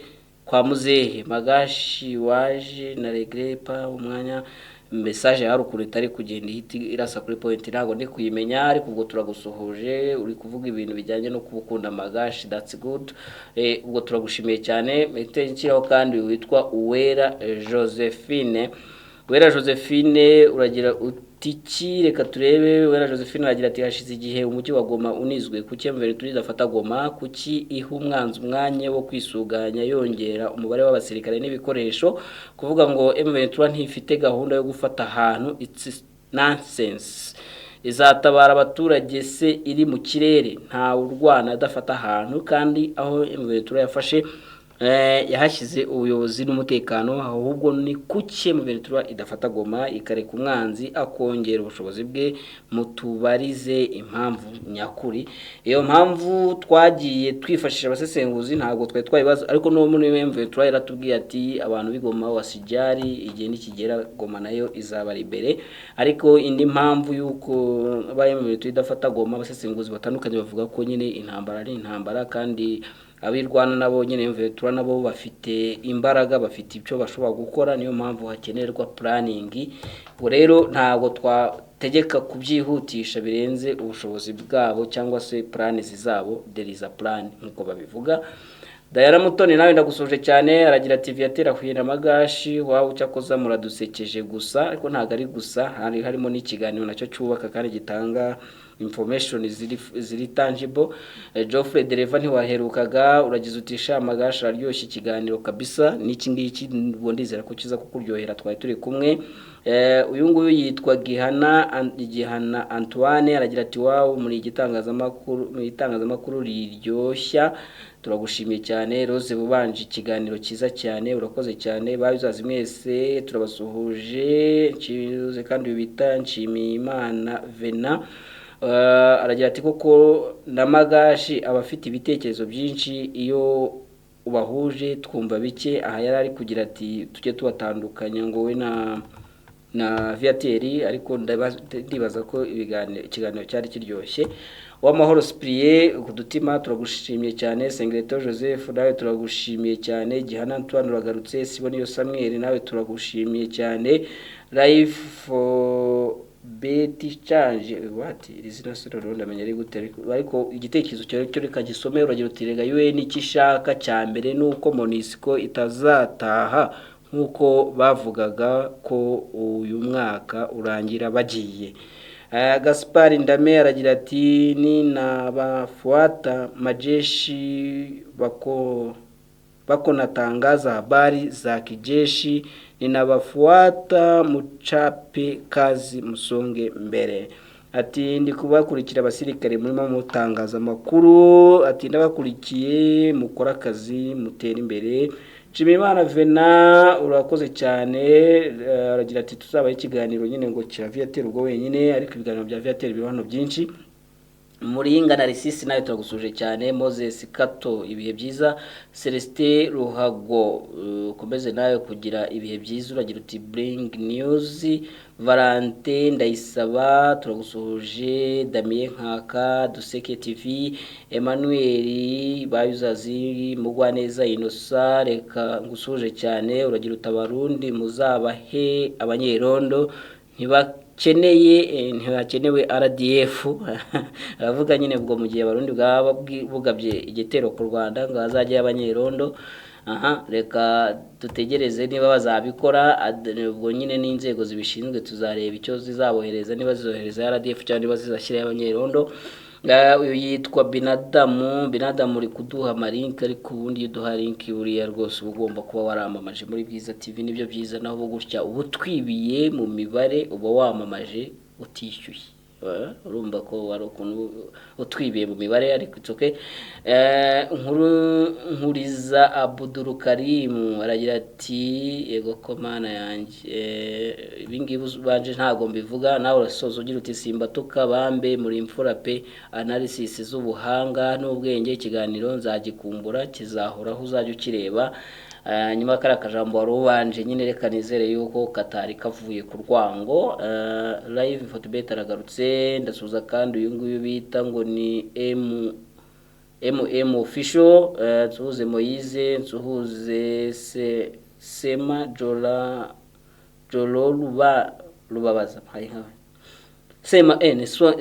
kwa muzehe. Magashi waje na regrepa umwanya message harukuru itari kugenda ihita irasa kuri point ntago ndi kuyimenya, ariko ubwo turagusohoje uri kuvuga ibintu bijyanye no kubukunda Magashi, that's good. Ubwo turagushimiye cyane. Itenkiraho kandi witwa Uwera Josephine. Uwera Josephine uragira utiki, reka turebe. Uwera Josephine aragira ati hashize igihe umujyi wa Goma unizwe, kuki M23 afata Goma, kuki iha umwanzi umwanya wo kwisuganya yongera umubare w'abasirikare n'ibikoresho, kuvuga ngo M23 ntifite gahunda yo gufata ahantu, it's nonsense. Izatabara abaturage se iri mu kirere, nta urwana adafata ahantu, kandi aho M23 yafashe yahashyize ubuyobozi n'umutekano, ahubwo ni kuki M23 idafata Goma ikareka umwanzi akongera ubushobozi bwe. Mutubarize impamvu nyakuri. Iyo mpamvu twagiye twifashisha abasesenguzi, ntabwo twaye twayibaza, ariko no muri M23 yaratubwiye ati abantu bigoma wasijari igihe nikigera Goma nayo izaba imbere. Ariko indi mpamvu yuko abaye M23 idafata Goma, abasesenguzi batandukanye bavuga ko nyine intambara ari intambara, kandi abirwana nabo nyine M23 nabo bafite imbaraga, bafite icyo bashobora gukora, niyo mpamvu hakenerwa planning. Rero ntabwo twategeka kubyihutisha birenze ubushobozi bwabo cyangwa se plans zabo. There is a plan nkuko babivuga. Dayara Mutoni nawe ndagusuje cyane, aragira ati Viatera huye na Magashi wawe cyakoza muradusekeje gusa, ariko ntago ari gusa, harimo n'ikiganiro nacyo cyubaka kandi gitanga information ziri tangible. Geoffrey Dereva ntiwaherukaga, uragize utisha Magashi aryoshye ikiganiro kabisa, n'iki ngiki ndizera ko kiza kukuryohera, twari turi kumwe. Uyu nguyu yitwa Gihana Antoine, aragira ati wawe muri igitangazamakuru riryoshya, turagushimiye cyane. Rose Bubanje ikiganiro cyiza cyane, urakoze cyane. Babizazi mwese turabasuhuje, nchize kandi bita Nshimiyimana Vena. Aragira ati koko na Magashi abafite ibitekerezo byinshi, iyo ubahuje twumva bike. Aha yarari kugira ati tujye tubatandukanya ngo we na Viateri, ariko ndibaza ko ikiganiro cyari kiryoshye. Wamahoro Cyprien kudutima turagushimiye cyane. Sengreto Joseph nawe turagushimiye cyane. Gihana Antoine uragarutse. Siboniyo Samuel nawe turagushimiye cyane. Live for Betty Change izina sura ndamenya ari gute, ariko igitekerezo cyo reka gisome. Uragira utirega UN ikishaka cya mbere nuko Monisco itazataha nkuko bavugaga ko uyu mwaka urangira bagiye. Gaspar Ndame aragira ati ni nabafuata majeshi bako natangaza habari za kijeshi, ninabafuata muchape kazi musonge mbere. Ati ndi kubakurikira abasirikare murimo mutangaza makuru, ati ndabakurikiye mukora akazi mutera imbere. Nshimiyimana Vena urakoze cyane. Aragira ati tuzabaye ikiganiro nyine ngo kira Viateri ubwo wenyine, ariko ibiganiro bya Viateri biri hano byinshi. Muringa Narcisse nawe turagusuje cyane. Moses Kato ibihe byiza. Celestin Ruhago komeze nawe kugira ibihe byiza, uragira uti bring news. Valentin Ndayisaba turagusuhuje. Damien Nkaka Duseke TV. Emmanuel Bayuzazi Mugwaneza Inosa reka ngusuhuje cyane, uragira utabarundi muzabahe abanyerondo ntibakenewe RDF aravuga nyine ubwo mu gihe abarundi bwaba bugabye igitero ku Rwanda ngo hazajye abanyerondo. Reka dutegereze niba bazabikora, ubwo nyine n'inzego zibishinzwe tuzareba icyo zizabohereza, niba zizohereza RDF cyangwa niba zizashyiraho abanyerondo. Uyu yitwa Binadamu uri kuduha link, ariko ubundi iyo duha link buriya rwose ugomba kuba waramamaje muri Bwiza TV. Nibyo byiza, naho gutya ubu twibiye mu mibare uba wamamaje utishyuye. Urumva ko wari ukuntu utwibiye mu mibare, ariko itsoke. Nkuriza Abdul Karim aragira ati yego ko mana yanjye ibingibi banje ntago mbivuga, nawe urasoza ugira uti simba tukabambe muri imfura pe, analysis z'ubuhanga n'ubwenge, ikiganiro nzagikumbura kizahoraho uzajya ukireba. Nyuma kara kajambo warubanje nyine reka nizere yuko katari kavuye ku rwango. Live Photobet aragarutse, ndasuza kandi uyu nguyu bita ngo ni MM official. Tuhuze Moise, tuhuze Sema Jolo Rubabaza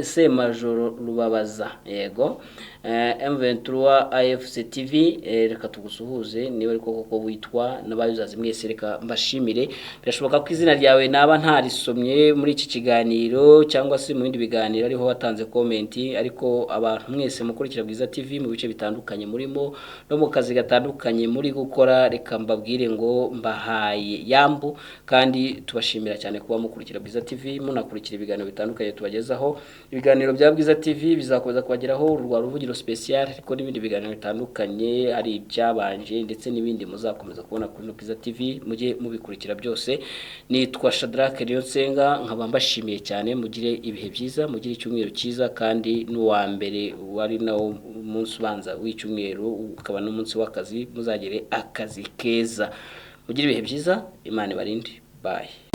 Sema Joro Rubabaza yego. M23 AFC TV reka tugusuhuze niba ariko koko witwa n'abayuzazi mwese reka mbashimire. Birashoboka ko izina ryawe naba ntarisomye muri iki kiganiro cyangwa se mu bindi biganiro ariho watanze comment, ariko abantu mwese mukurikira Bwiza TV mu bice bitandukanye murimo no mu kazi gatandukanye muri gukora, reka mbabwire ngo mbahaye yambu, kandi tubashimira cyane kuba mukurikira Bwiza TV, munakurikira ibiganiro bitandukanye tubagezaho. Ibiganiro bya Bwiza TV bizakomeza kubageraho urwa ruvugiro special, ariko n'ibindi biganiro bitandukanye hari ibyabanje ndetse n'ibindi muzakomeza kubona kuri Bwiza TV, mujye mubikurikira byose. Nitwa Shadrack Niyonsenga, nkaba mbashimiye cyane, mugire ibihe byiza, mugire icyumweru cyiza, kandi n'uwa mbere wari nawo umunsi ubanza w'icyumweru ukaba n'umunsi w'akazi, muzagire akazi keza. Mugire ibihe byiza, Imana ibarinde. Bye.